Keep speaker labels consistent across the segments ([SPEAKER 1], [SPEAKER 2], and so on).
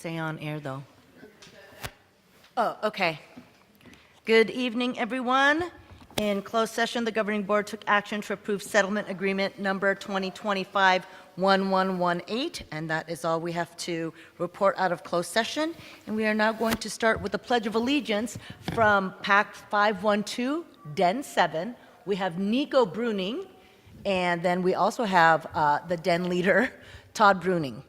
[SPEAKER 1] say on air, though. Oh, okay. Good evening, everyone. In closed session, the governing board took action to approve settlement agreement number 2025-1118, and that is all we have to report out of closed session. And we are now going to start with the Pledge of Allegiance from PAC 512, Den 7. We have Nico Bruning, and then we also have the Den leader, Todd Bruning.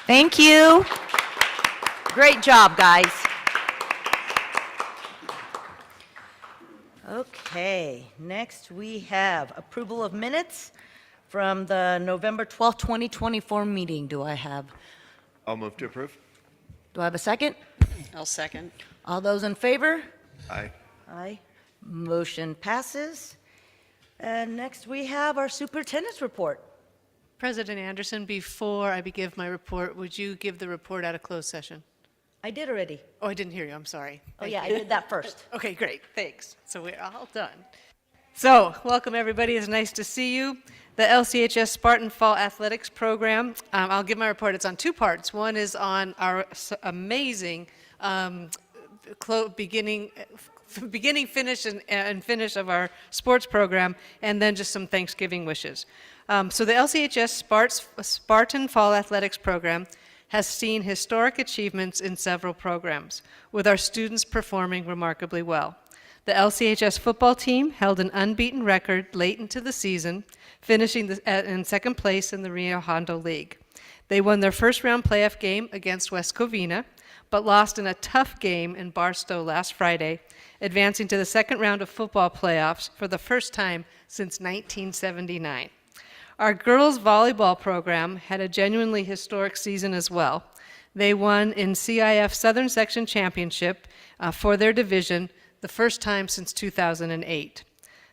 [SPEAKER 1] Thank you. Great job, guys. Okay, next we have approval of minutes from the November 12th, 2024 meeting.
[SPEAKER 2] I'll move to approve.
[SPEAKER 1] Do I have a second?
[SPEAKER 3] I'll second.
[SPEAKER 1] All those in favor?
[SPEAKER 2] Aye.
[SPEAKER 1] Aye. Motion passes. And next we have our superintendent's report.
[SPEAKER 3] President Anderson, before I give my report, would you give the report out of closed session?
[SPEAKER 1] I did already.
[SPEAKER 3] Oh, I didn't hear you. I'm sorry.
[SPEAKER 1] Oh, yeah, I did that first.
[SPEAKER 3] Okay, great. Thanks. So we're all done. So, welcome everybody. It's nice to see you. The LCHS Spartan Fall Athletics Program. I'll give my report. It's on two parts. One is on our amazing beginning, finish, and finish of our sports program, and then just some Thanksgiving wishes. So the LCHS Spartan Fall Athletics Program has seen historic achievements in several programs, with our students performing remarkably well. The LCHS football team held an unbeaten record late into the season, finishing in second place in the Rio Hondo League. They won their first round playoff game against West Covina, but lost in a tough game in Barstow last Friday, advancing to the second round of football playoffs for the first time since 1979. Our girls volleyball program had a genuinely historic season as well. They won in CIF Southern Section Championship for their division, the first time since 2008.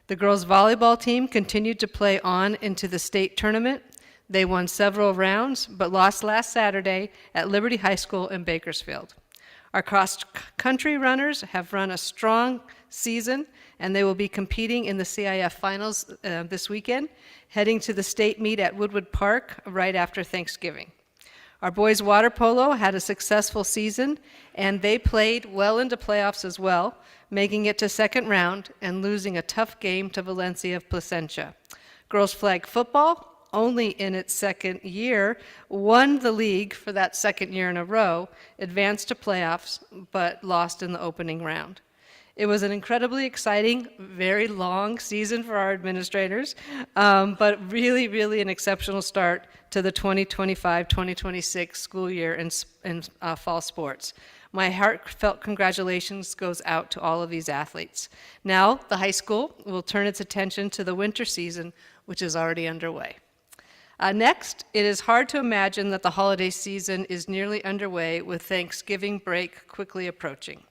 [SPEAKER 3] The girls volleyball team continued to play on into the state tournament. They won several rounds, but lost last Saturday at Liberty High School in Bakersfield. Our cross-country runners have run a strong season, and they will be competing in the CIF finals this weekend, heading to the state meet at Woodwood Park right after Thanksgiving. Our boys water polo had a successful season, and they played well into playoffs as well, making it to second round and losing a tough game to Valencia of Placentia. Girls flag football, only in its second year, won the league for that second year in a row, advanced to playoffs, but lost in the opening round. It was an incredibly exciting, very long season for our administrators, but really, really an exceptional start to the 2025-2026 school year in fall sports. My heartfelt congratulations goes out to all of these athletes. Now, the high school will turn its attention to the winter season, which is already underway. Next, it is hard to imagine that the holiday season is nearly underway with Thanksgiving break quickly approaching.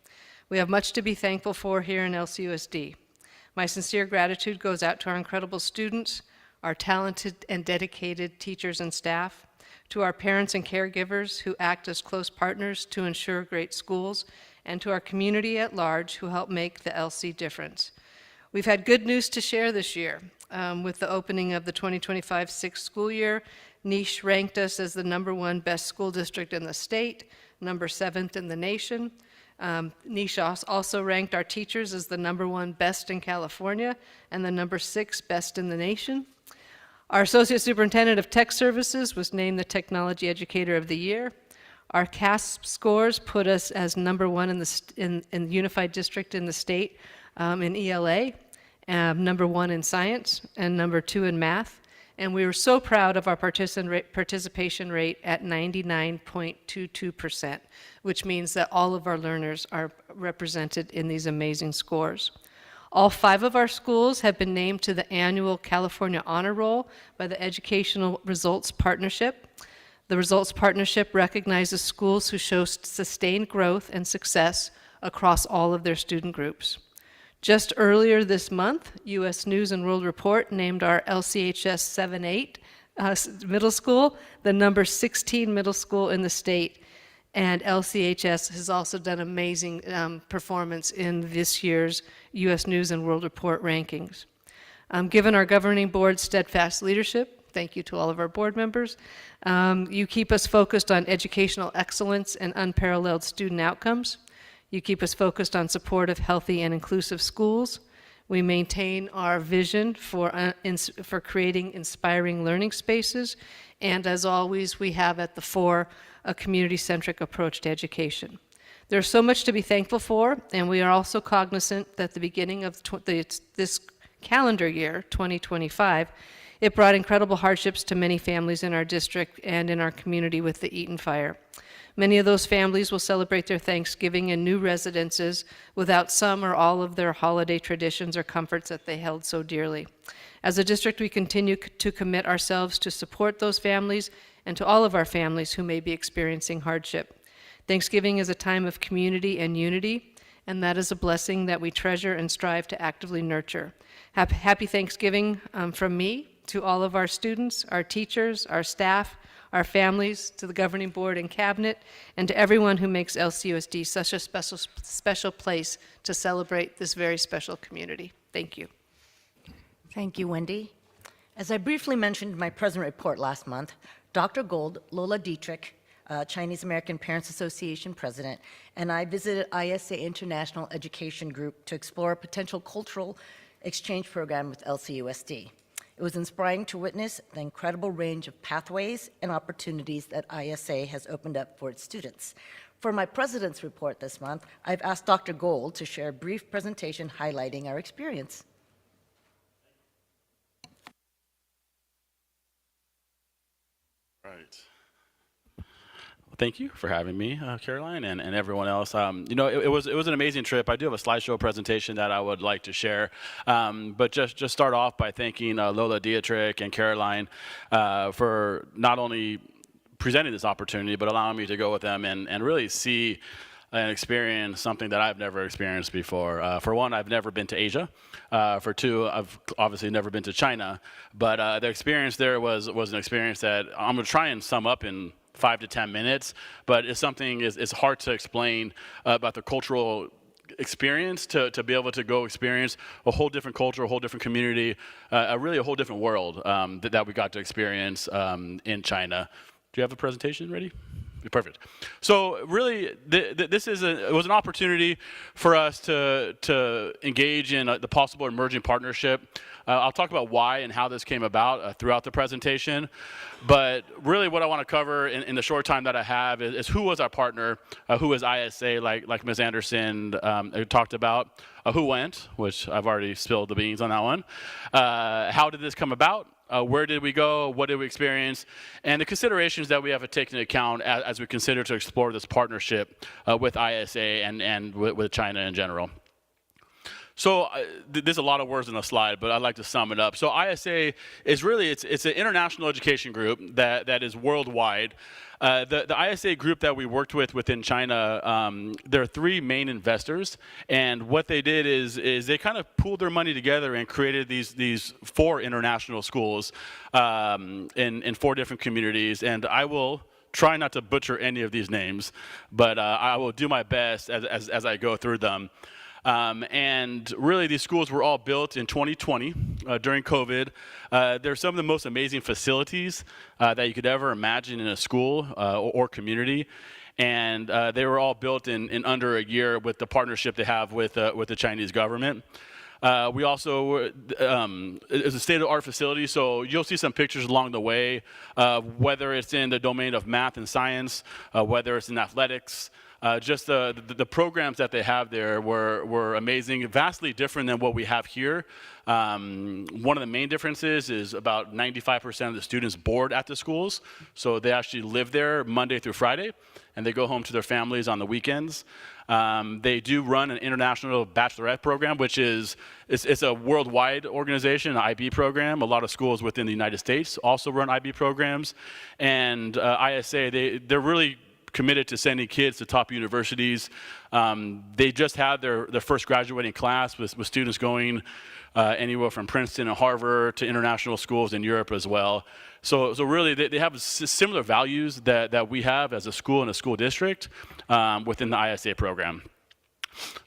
[SPEAKER 3] We have much to be thankful for here in LCUSD. My sincere gratitude goes out to our incredible students, our talented and dedicated teachers and staff, to our parents and caregivers who act as close partners to ensure great schools, and to our community at large who help make the LC difference. We've had good news to share this year. With the opening of the 2025-6 school year, Niche ranked us as the #1 best school district in the state, #7 in the nation. NISHA also ranked our teachers as the #1 best in California and the #6 best in the nation. Our Associate Superintendent of Tech Services was named the Technology Educator of the Year. Our CASP scores put us as #1 in the Unified District in the state in ELA, #1 in science, and #2 in math. And we were so proud of our participation rate at 99.22%, which means that all of our learners are represented in these amazing scores. All 5 of our schools have been named to the annual California Honor Roll by the Educational Results Partnership. The Results Partnership recognizes schools who show sustained growth and success across all of their student groups. Just earlier this month, U.S. News and World Report named our LCHS 7-8 middle school the #16 middle school in the state. And LCHS has also done amazing performance in this year's U.S. News and World Report rankings. Given our governing board's steadfast leadership, thank you to all of our board members, you keep us focused on educational excellence and unparalleled student outcomes. You keep us focused on support of healthy and inclusive schools. We maintain our vision for creating inspiring learning spaces. And as always, we have at the fore a community-centric approach to education. There's so much to be thankful for, and we are also cognizant that the beginning of this calendar year, 2025, it brought incredible hardships to many families in our district and in our community with the Eaton fire. Many of those families will celebrate their Thanksgiving in new residences without some or all of their holiday traditions or comforts that they held so dearly. As a district, we continue to commit ourselves to support those families and to all of our families who may be experiencing hardship. Thanksgiving is a time of community and unity, and that is a blessing that we treasure and strive to actively nurture. Happy Thanksgiving from me to all of our students, our teachers, our staff, our families, to the governing board and cabinet, and to everyone who makes LCUSD such a special place to celebrate this very special community. Thank you.
[SPEAKER 1] Thank you, Wendy. As I briefly mentioned in my present report last month, Dr. Gold, Lola Dietrich, Chinese American Parents Association president, and I visited ISA International Education Group to explore a potential cultural exchange program with LCUSD. It was inspiring to witness the incredible range of pathways and opportunities that ISA has opened up for its students. For my president's report this month, I've asked Dr. Gold to share a brief presentation highlighting our experience.
[SPEAKER 4] Right. Thank you for having me, Caroline, and everyone else. It was an amazing trip. I do have a slideshow presentation that I would like to share, but just start off by thanking Lola Dietrich and Caroline for not only presenting this opportunity, but allowing me to go with them and really see and experience something that I've never experienced before. For one, I've never been to Asia. For two, I've obviously never been to China, but the experience there was an experience that I'm going to try and sum up in 5 to 10 minutes, but it's something it's hard to explain about the cultural experience to be able to go experience a whole different culture, a whole different community, really a whole different world that we got to experience in China. Do you have a presentation ready? Perfect. So really, it was an opportunity for us to engage in the possible emerging partnership. I'll talk about why and how this came about throughout the presentation. But really what I want to cover in the short time that I have is who was our partner, who was ISA, like Ms. Anderson talked about, who went, which I've already spilled the beans on that one. How did this come about? Where did we go? What did we experience? And the considerations that we have to take into account as we consider to explore this partnership with ISA and with China in general. So there's a lot of words in the slide, but I'd like to sum it up. So ISA is really, it's an international education group that is worldwide. The ISA group that we worked with within China, there are 3 main investors, and what they did is they kind of pooled their money together and created these 4 international schools in 4 different communities, and I will try not to butcher any of these names, but I will do my best as I go through them. And really, these schools were all built in 2020 during COVID. They're some of the most amazing facilities that you could ever imagine in a school or community. And they were all built in under a year with the partnership they have with the Chinese government. We also, it's a state-of-the-art facility, so you'll see some pictures along the way, whether it's in the domain of math and science, whether it's in athletics. Just the programs that they have there were amazing, vastly different than what we have here. One of the main differences is about 95% of the students board at the schools, so they actually live there Monday through Friday, and they go home to their families on the weekends. They do run an international bachelorette program, which it's a worldwide organization, an IB program. A lot of schools within the United States also run IB programs, and ISA, they're really committed to sending kids to top universities. They just had their first graduating class with students going anywhere from Princeton and Harvard to international schools in Europe as well. So really, they have similar values that we have as a school and a school district within the ISA program.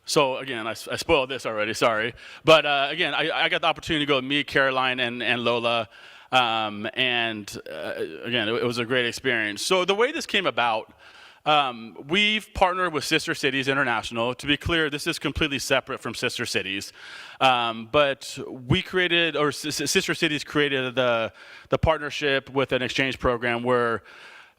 [SPEAKER 4] So again, I spoiled this already, sorry. But again, I got the opportunity to go meet Caroline and Lola. Again, it was a great experience. So the way this came about, we've partnered with Sister Cities International. To be clear, this is completely separate from Sister Cities. But we created, or Sister Cities created the partnership with an exchange program where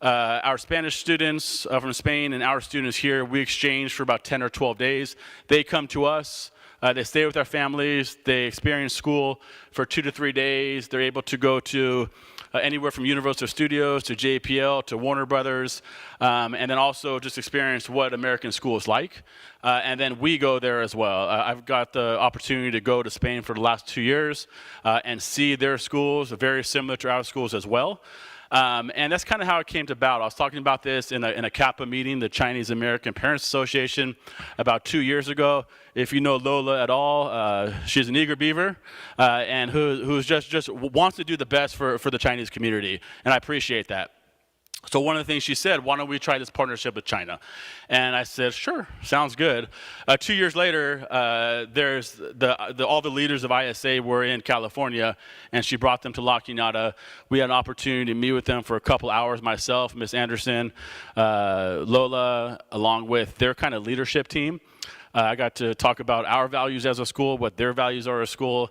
[SPEAKER 4] our Spanish students from Spain and our students here, we exchange for about 10 or 12 days. They come to us. They stay with their families. They experience school for 2 to 3 days. They're able to go to anywhere from Universal Studios to JPL to Warner Brothers, and then also just experience what American school is like. And then we go there as well. I've got the opportunity to go to Spain for the last 2 years and see their schools, very similar to our schools as well. And that's kind of how it came about. I was talking about this in a CAPA meeting, the Chinese American Parents Association, about 2 years ago. If you know Lola at all, she's an eager beaver and who's just wants to do the best for the Chinese community, and I appreciate that. So one of the things she said, why don't we try this partnership with China? And I said, sure, sounds good. 2 years later, there's all the leaders of ISA were in California, and she brought them to La Quinata. We had an opportunity to meet with them for a couple hours, myself, Miss Anderson, Lola, along with their kind of leadership team. I got to talk about our values as a school, what their values are as a school.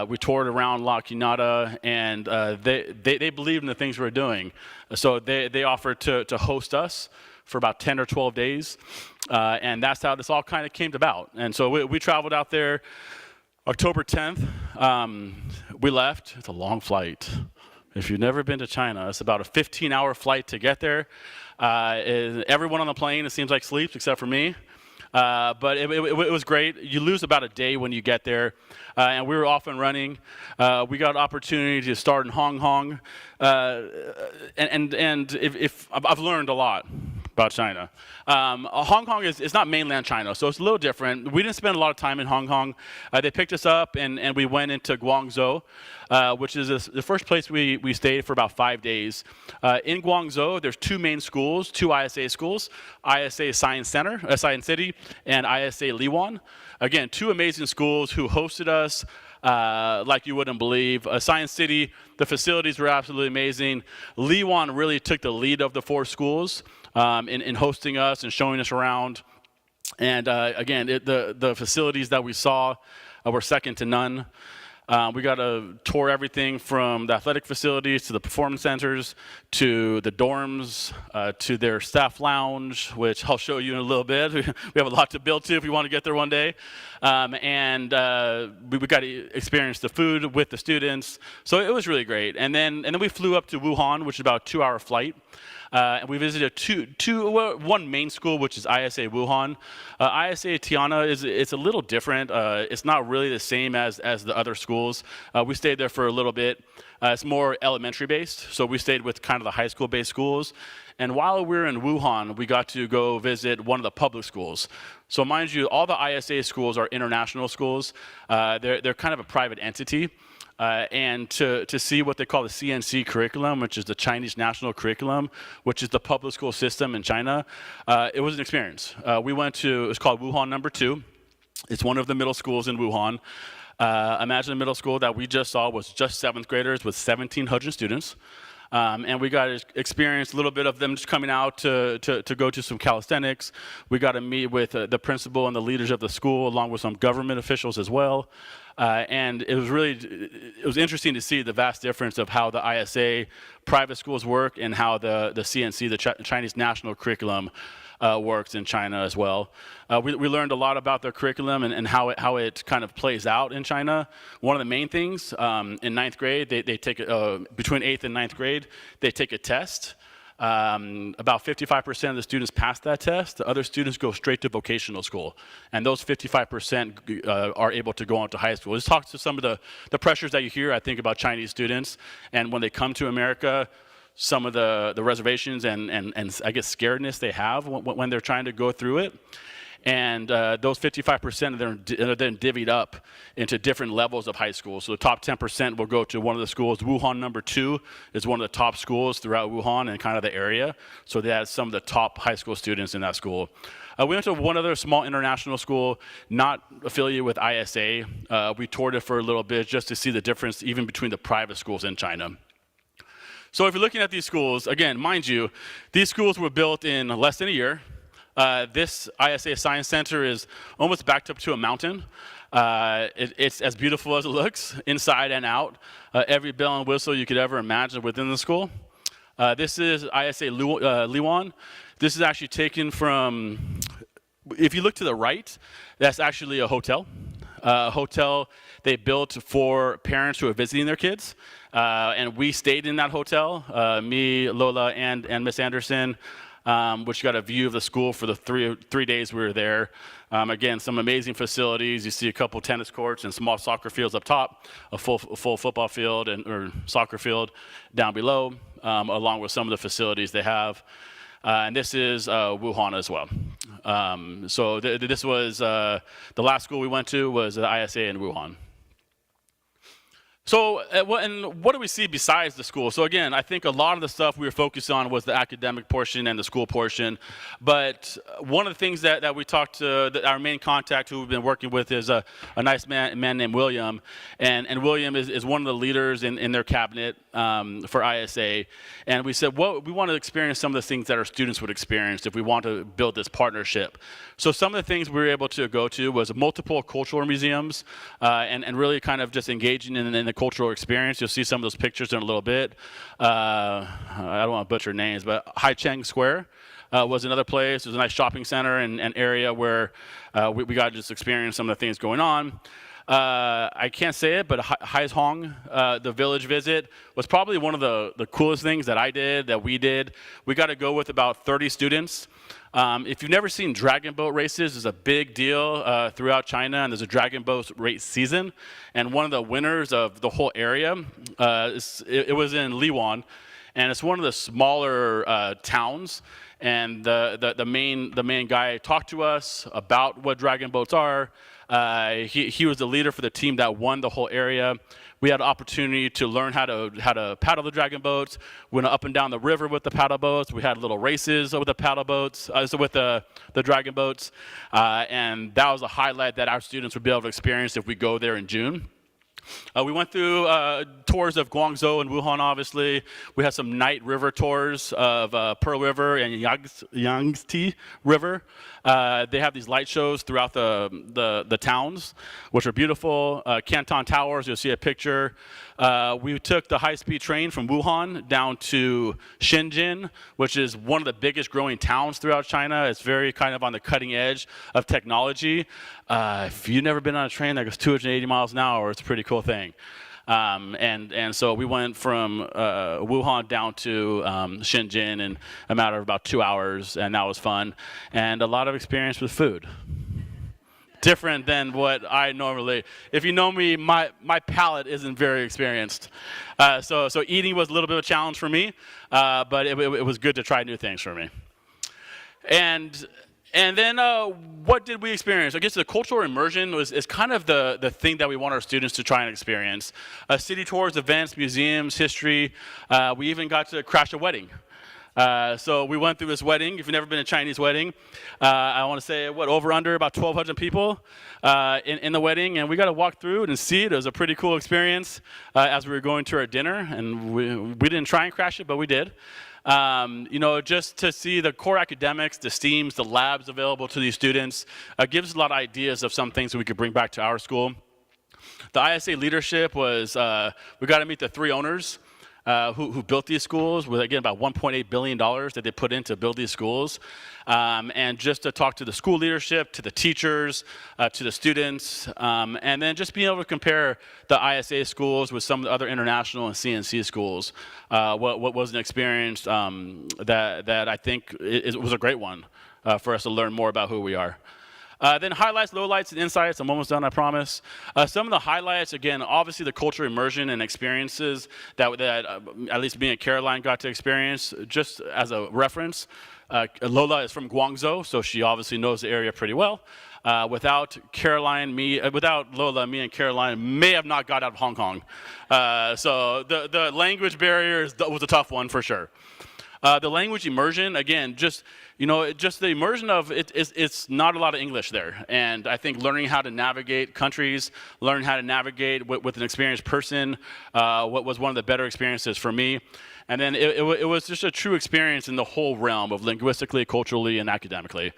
[SPEAKER 4] We toured around La Quinata, and they believed in the things we were doing. So they offered to host us for about 10 or 12 days, and that's how this all kind of came about. And so we traveled out there October 10th. We left. It's a long flight. If you've never been to China, it's about a 15-hour flight to get there. Everyone on the plane, it seems like, sleeps except for me. But it was great. You lose about a day when you get there, and we were off and running. We got an opportunity to start in Hong Kong, and if I've learned a lot about China. Hong Kong is not mainland China, so it's a little different. We didn't spend a lot of time in Hong Kong. They picked us up, and we went into Guangzhou, which is the first place we stayed for about 5 days. In Guangzhou, there's 2 main schools, 2 ISA schools, ISA Science City, and ISA Liwan. Again, 2 amazing schools who hosted us like you wouldn't believe. Science City, the facilities were absolutely amazing. Liwan really took the lead of the 4 schools in hosting us and showing us around. And again, the facilities that we saw were second to none. We got to tour everything from the athletic facilities to the performance centers to the dorms to their staff lounge, which I'll show you in a little bit. We have a lot to build to if we want to get there one day. We got to experience the food with the students. So it was really great. And then we flew up to Wuhan, which is about a 2-hour flight. And we visited one main school, which is ISA Wuhan. ISA Tiana it's a little different. It's not really the same as the other schools. We stayed there for a little bit. It's more elementary based, so we stayed with kind of the high school based schools. And while we were in Wuhan, we got to go visit one of the public schools. So mind you, all the ISA schools are international schools. They're kind of a private entity. And to see what they call the CNC curriculum, which is the Chinese national curriculum, which is the public school system in China, it was an experience. We went to, it's called Wuhan No. 2. It's one of the middle schools in Wuhan. Imagine a middle school that we just saw was just 7th graders with 1,700 students. And we got to experience a little bit of them just coming out to go to some calisthenics. We got to meet with the principal and the leaders of the school, along with some government officials as well. And it was interesting to see the vast difference of how the ISA private schools work and how the CNC, the Chinese national curriculum, works in China as well. We learned a lot about their curriculum and how it kind of plays out in China. One of the main things in 9th grade, they take between 8th and 9th grade, they take a test. About 55% of the students pass that test. The other students go straight to vocational school, and those 55% are able to go on to high school. This talks to some of the pressures that you hear, I think, about Chinese students, and when they come to America, some of the reservations and I guess scaredness they have when they're trying to go through it. And those 55% are then divvied up into different levels of high school. So the top 10% will go to one of the schools. Wuhan number 2 is one of the top schools throughout Wuhan and kind of the area. So they had some of the top high school students in that school. We went to one other small international school, not affiliated with ISA. We toured it for a little bit just to see the difference even between the private schools in China. So if you're looking at these schools, again, mind you, these schools were built in less than a year. This ISA Science Center is almost backed up to a mountain. It's as beautiful as it looks, inside and out. Every bell and whistle you could ever imagine within the school. This is ISA Liwan. This is actually taken from, if you look to the right, that's actually a hotel. A hotel they built for parents who are visiting their kids. And we stayed in that hotel, me, Lola, and Miss Anderson, which got a view of the school for the three days we were there. Again, some amazing facilities. You see a couple tennis courts and small soccer fields up top, a full football field or soccer field down below, along with some of the facilities they have. And this is Wuhan as well. So this was, the last school we went to was the ISA in Wuhan. So, what do we see besides the school? So again, I think a lot of the stuff we were focused on was the academic portion and the school portion. But one of the things that we talked to our main contact who we've been working with is a nice man named William. And William is one of the leaders in their cabinet for ISA. And we said, well, we want to experience some of the things that our students would experience if we want to build this partnership. So some of the things we were able to go to was multiple cultural museums and really kind of just engaging in the cultural experience. You'll see some of those pictures in a little bit. I don't want to butcher names, but Haicheng Square was another place. It was a nice shopping center and area where we got to just experience some of the things going on. I can't say it, but Haizhong, the village visit, was probably one of the coolest things that we did. We got to go with about 30 students. If you've never seen dragon boat races, it's a big deal throughout China, and there's a dragon boat race season. And one of the winners of the whole area, it was in Liwan, and it's one of the smaller towns. And the main guy talked to us about what dragon boats are. He was the leader for the team that won the whole area. We had an opportunity to learn how to paddle the dragon boats. We went up and down the river with the paddle boats. We had little races with the paddle boats, with the dragon boats. And that was a highlight that our students would be able to experience if we go there in June. We went through tours of Guangzhou and Wuhan, obviously. We had some night river tours of Pearl River and Yangtze River. They have these light shows throughout the towns, which are beautiful. Canton Towers, you'll see a picture. We took the high-speed train from Wuhan down to Shenzhen, which is one of the biggest growing towns throughout China. It's very kind of on the cutting edge of technology. If you've never been on a train that goes 280 miles an hour, it's a pretty cool thing. And so we went from Wuhan down to Shenzhen in a matter of about 2 hours, and that was fun. And a lot of experience with food. Different than what I normally, if you know me, my palate isn't very experienced. So eating was a little bit of a challenge for me, but it was good to try new things for me. And then what did we experience? I guess the cultural immersion is kind of the thing that we want our students to try and experience. City tours, events, museums, history. We even got to crash a wedding. So we went through this wedding. If you've never been to a Chinese wedding, I want to say, over under about 1,200 people in the wedding. And we got to walk through it and see it. It was a pretty cool experience as we were going to our dinner. And we didn't try and crash it, but we did. Just to see the core academics, the STEAMs, the labs available to these students, gives us a lot of ideas of some things that we could bring back to our school. The ISA leadership was, we got to meet the 3 owners who built these schools with, again, about $1.8 billion that they put in to build these schools. And just to talk to the school leadership, to the teachers, to the students, and then just being able to compare the ISA schools with some of the other international and CNC schools. What was an experience that I think was a great one for us to learn more about who we are. Then highlights, lowlights, and insights. I'm almost done, I promise. Some of the highlights, again, obviously the culture immersion and experiences that at least me and Caroline got to experience. Just as a reference, Lola is from Guangzhou, so she obviously knows the area pretty well. Without Lola, me and Caroline may have not got out of Hong Kong. So the language barrier was a tough one for sure. The language immersion, again, just the immersion of it, it's not a lot of English there. And I think learning how to navigate countries, learning how to navigate with an experienced person, what was one of the better experiences for me. And then it was just a true experience in the whole realm of linguistically, culturally, and academically.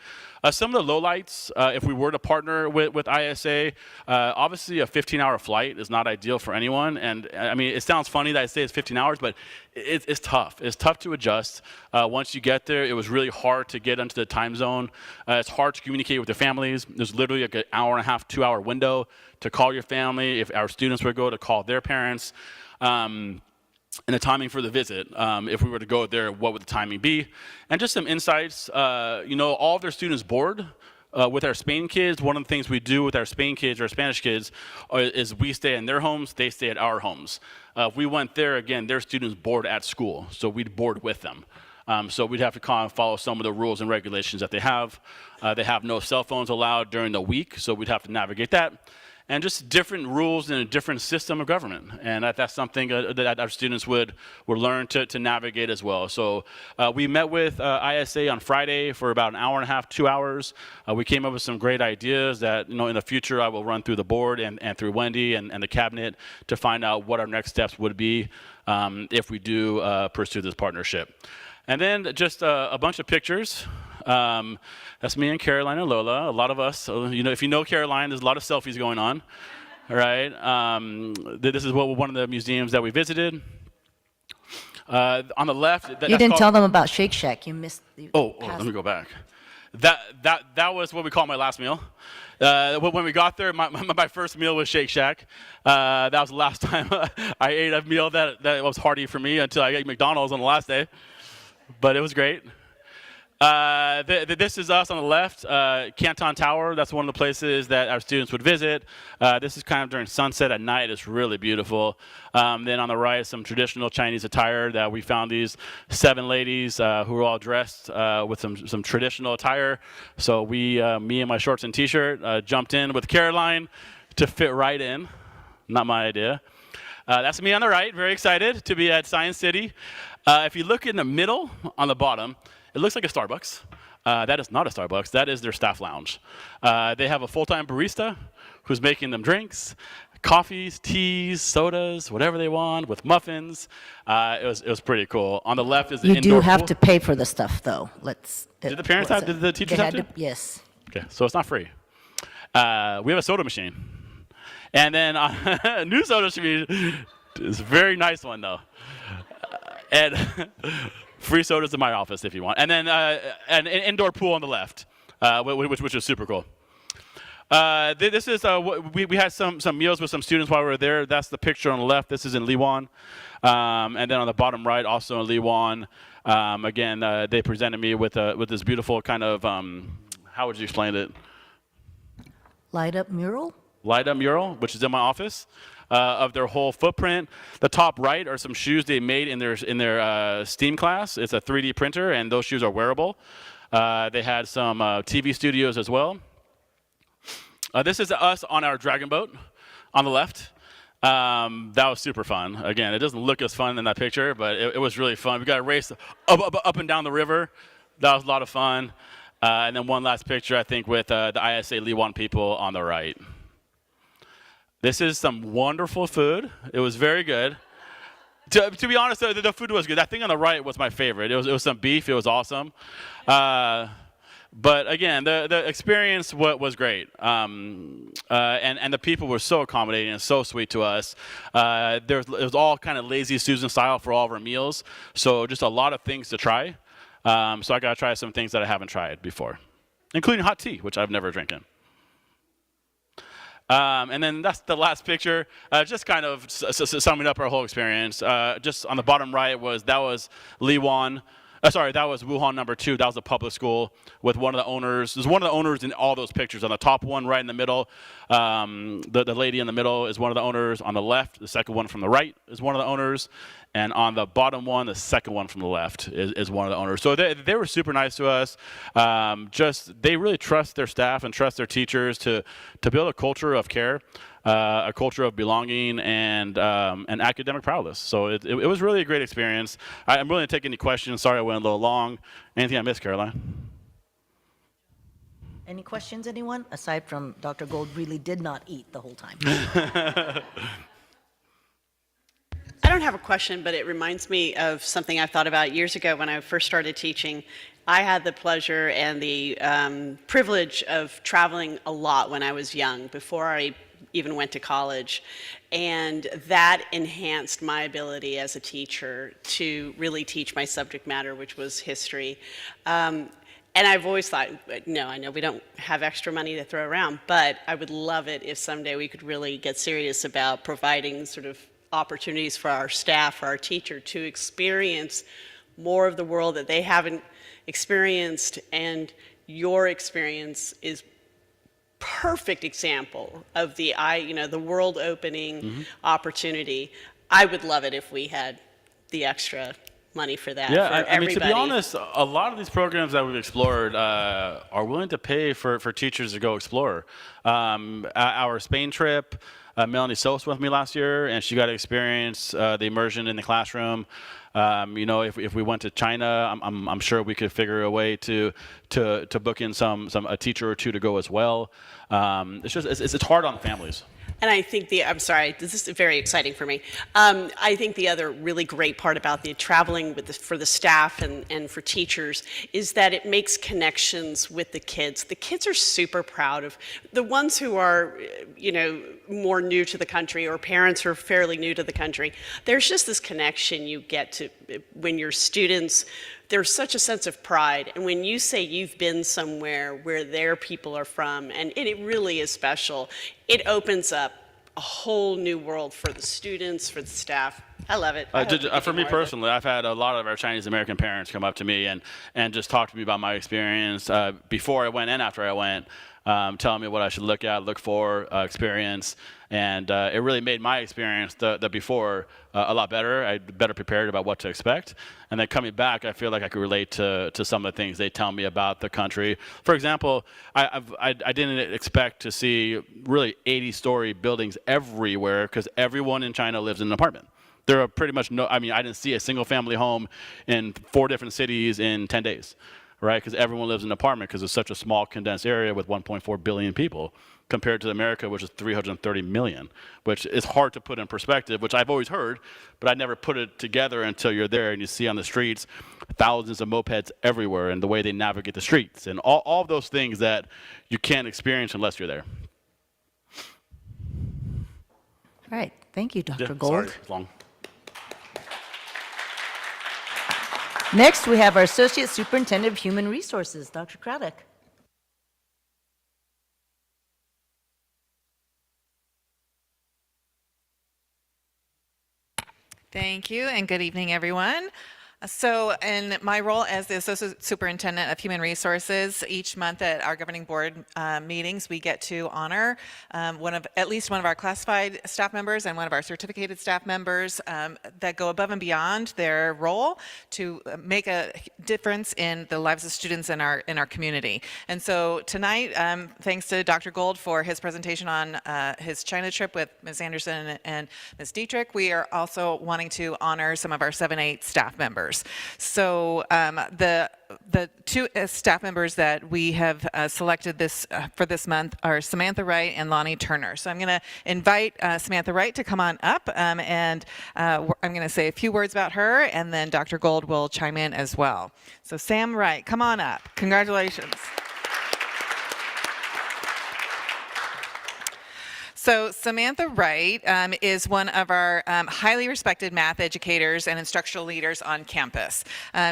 [SPEAKER 4] Some of the lowlights, if we were to partner with ISA, obviously a 15-hour flight is not ideal for anyone. And I mean, it sounds funny that I say it's 15 hours, but it's tough. It's tough to adjust. Once you get there, it was really hard to get into the time zone. It's hard to communicate with your families. There's literally like an hour and a half, 2-hour window to call your family. If our students would go to call their parents. And the timing for the visit, if we were to go there, what would the timing be? And just some insights, all of their students board. With our Spain kids, one of the things we do with our Spain kids or Spanish kids is we stay in their homes, they stay at our homes. If we went there, again, their students board at school, so we'd board with them. So we'd have to kind of follow some of the rules and regulations that they have. They have no cell phones allowed during the week, so we'd have to navigate that. And just different rules in a different system of government. And that's something that our students would learn to navigate as well. So we met with ISA on Friday for about an hour and a half, 2 hours. We came up with some great ideas that, in the future I will run through the board and through Wendy and the cabinet to find out what our next steps would be if we do pursue this partnership. And then just a bunch of pictures. That's me and Caroline and Lola. A lot of us, if you know Caroline, there's a lot of selfies going on, right? This is one of the museums that we visited. On the left,
[SPEAKER 1] You didn't tell them about Shake Shack. You missed.
[SPEAKER 4] Let me go back. That was what we call my last meal. When we got there, my first meal was Shake Shack. That was the last time I ate a meal that was hearty for me until I ate McDonald's on the last day. But it was great. This is us on the left, Canton Tower. That's one of the places that our students would visit. This is kind of during sunset at night. It's really beautiful. Then on the right, some traditional Chinese attire that we found these 7 ladies who were all dressed with some traditional attire. So me and my shorts and t-shirt, jumped in with Caroline to fit right in. Not my idea. That's me on the right, very excited to be at Science City. If you look in the middle on the bottom, it looks like a Starbucks. That is not a Starbucks. That is their staff lounge. They have a full-time barista who's making them drinks, coffees, teas, sodas, whatever they want, with muffins. It was pretty cool. On the left is the indoor pool.
[SPEAKER 1] You do have to pay for the stuff, though.
[SPEAKER 4] Did the parents have? Did the teachers have to?
[SPEAKER 1] Yes.
[SPEAKER 4] Okay, so it's not free. We have a soda machine, and then a new soda machine is a very nice one though, and. Free sodas in my office if you want. And then an indoor pool on the left, which is super cool. This is, we had some meals with some students while we were there. That's the picture on the left. This is in Liwan. And then on the bottom right, also in Liwan. Again, they presented me with this beautiful kind of, how would you explain it?
[SPEAKER 1] Light up mural?
[SPEAKER 4] Light up mural, which is in my office. Of their whole footprint. The top right are some shoes they made in their STEAM class. It's a 3D printer, and those shoes are wearable. They had some TV studios as well. This is us on our dragon boat on the left. That was super fun. Again, it doesn't look as fun in that picture, but it was really fun. We got to race up and down the river. That was a lot of fun. And then one last picture, I think, with the ISA Liwan people on the right. This is some wonderful food. It was very good. To be honest, the food was good. That thing on the right was my favorite. It was some beef. It was awesome. But again, the experience was great, and the people were so accommodating and so sweet to us. It was all kind of lazy Susan style for all of our meals, so just a lot of things to try. So I got to try some things that I haven't tried before, including hot tea, which I've never drinking. And then that's the last picture, just kind of summing up our whole experience. Just on the bottom right was Liwan. That was Wuhan #2. That was a public school with one of the owners. There's one of the owners in all those pictures. On the top one, right in the middle, the lady in the middle is one of the owners. On the left, the second one from the right is one of the owners. And on the bottom one, the second one from the left is one of the owners. So they were super nice to us. They really trust their staff and trust their teachers to build a culture of care, a culture of belonging, and academic prowess. So it was really a great experience. I'm willing to take any questions. Sorry I went a little long. Anything I missed, Caroline?
[SPEAKER 1] Any questions, anyone? Aside from Dr. Gold really did not eat the whole time.
[SPEAKER 5] I don't have a question, but it reminds me of something I thought about years ago when I first started teaching. I had the pleasure and the privilege of traveling a lot when I was young, before I even went to college. And that enhanced my ability as a teacher to really teach my subject matter, which was history. And I've always thought, no, I know we don't have extra money to throw around, but I would love it if someday we could really get serious about providing sort of opportunities for our staff, for our teacher, to experience more of the world that they haven't experienced. And your experience is perfect example of the world opening opportunity. I would love it if we had the extra money for that.
[SPEAKER 4] Yeah,
[SPEAKER 5] for
[SPEAKER 4] I mean, to be
[SPEAKER 5] everybody.
[SPEAKER 4] honest, a lot of these programs that we've explored are willing to pay for teachers to go explore. Our Spain trip, Melanie Sos went with me last year, and she got to experience the immersion in the classroom. If we went to China, I'm sure we could figure a way to book in a teacher or two to go as well. It's hard on families.
[SPEAKER 5] And I think I'm sorry, this is very exciting for me. I think the other really great part about the traveling for the staff and for teachers is that it makes connections with the kids. The kids are super proud of the ones who are, more new to the country, or parents who are fairly new to the country. There's just this connection you get to when you're students. There's such a sense of pride. And when you say you've been somewhere where their people are from, and it really is special, it opens up a whole new world for the students, for the staff. I love it.
[SPEAKER 4] For me personally, I've had a lot of our Chinese American parents come up to me and just talk to me about my experience before I went and after I went, telling me what I should look for, experience. And it really made my experience, the before, a lot better. I better prepared about what to expect. And then coming back, I feel like I could relate to some of the things they tell me about the country. For example, I didn't expect to see really 80-story buildings everywhere, because everyone in China lives in an apartment. There are pretty much I didn't see a single family home in 4 different cities in 10 days, right? Because everyone lives in an apartment, because it's such a small condensed area with 1.4 billion people, compared to America, which is 330 million, which is hard to put in perspective, which I've always heard, but I never put it together until you're there and you see on the streets thousands of mopeds everywhere, and the way they navigate the streets, and all of those things that you can't experience unless you're there.
[SPEAKER 1] All right. Thank you, Dr.
[SPEAKER 4] Yeah,
[SPEAKER 1] Gold.
[SPEAKER 4] sorry, it's long.
[SPEAKER 1] Next, we have our Associate Superintendent of Human Resources, Dr. Craddock.
[SPEAKER 6] Thank you, and good evening, everyone. So, in my role as the Associate Superintendent of Human Resources, each month at our governing board meetings, we get to honor at least one of our classified staff members and one of our certificated staff members that go above and beyond their role to make a difference in the lives of students in our community. And so tonight, thanks to Dr. Gold for his presentation on his China trip with Ms. Anderson and Ms. Dietrich, we are also wanting to honor some of our 7-8 staff members. So the two staff members that we have selected for this month are Samantha Wright and Lonnie Turner. So I'm going to invite Samantha Wright to come on up, and I'm going to say a few words about her, and then Dr. Gold will chime in as well. So Sam Wright, come on up. Congratulations. So Samantha Wright is one of our highly respected math educators and instructional leaders on campus.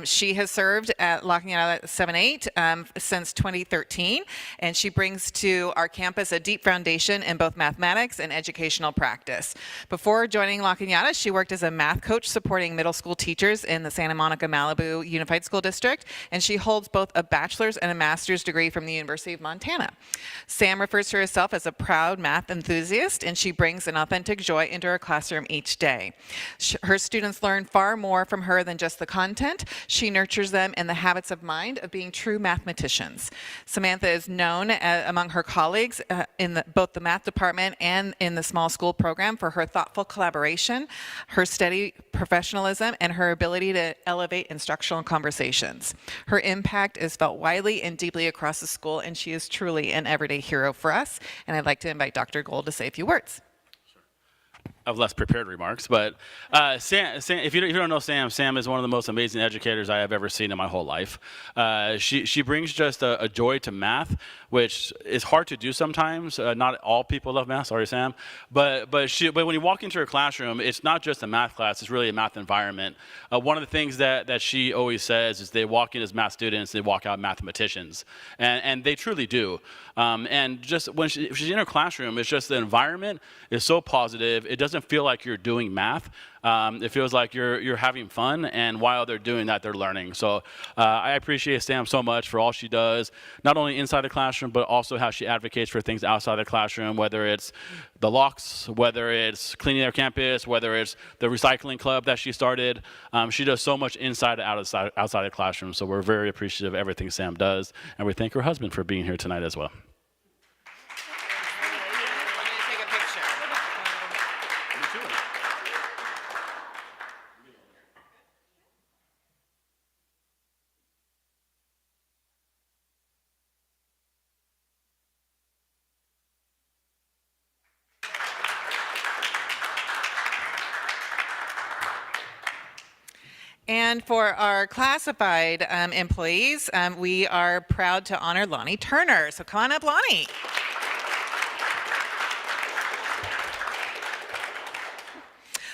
[SPEAKER 6] She has served at La Cañada 7-8 since 2013, and she brings to our campus a deep foundation in both mathematics and educational practice. Before joining La Cañada, she worked as a math coach supporting middle school teachers in the Santa Monica Malibu Unified School District, and she holds both a bachelor's and a master's degree from the University of Montana. Sam refers to herself as a proud math enthusiast, and she brings an authentic joy into her classroom each day. Her students learn far more from her than just the content. She nurtures them in the habits of mind of being true mathematicians. Samantha is known among her colleagues in both the math department and in the small school program for her thoughtful collaboration, her steady professionalism, and her ability to elevate instructional conversations. Her impact is felt widely and deeply across the school, and she is truly an everyday hero for us. And I'd like to invite Dr. Gold to say a few words.
[SPEAKER 4] Of less prepared remarks, but Sam, if you don't know Sam is one of the most amazing educators I have ever seen in my whole life. She brings just a joy to math, which is hard to do sometimes. Not all people love math, sorry Sam, but when you walk into her classroom, it's not just a math class, it's really a math environment. One of the things that she always says is they walk in as math students, they walk out mathematicians, and they truly do. And just when she's in her classroom, it's just the environment is so positive. It doesn't feel like you're doing math. It feels like you're having fun, and while they're doing that, they're learning. So I appreciate Sam so much for all she does, not only inside the classroom, but also how she advocates for things outside the classroom, whether it's the locks, whether it's cleaning their campus, whether it's the recycling club that she started. She does so much inside and outside the classroom, so we're very appreciative of everything Sam does, and we thank her husband for being here tonight as well.
[SPEAKER 6] And for our classified employees, we are proud to honor Lonnie Turner. So come on up, Lonnie.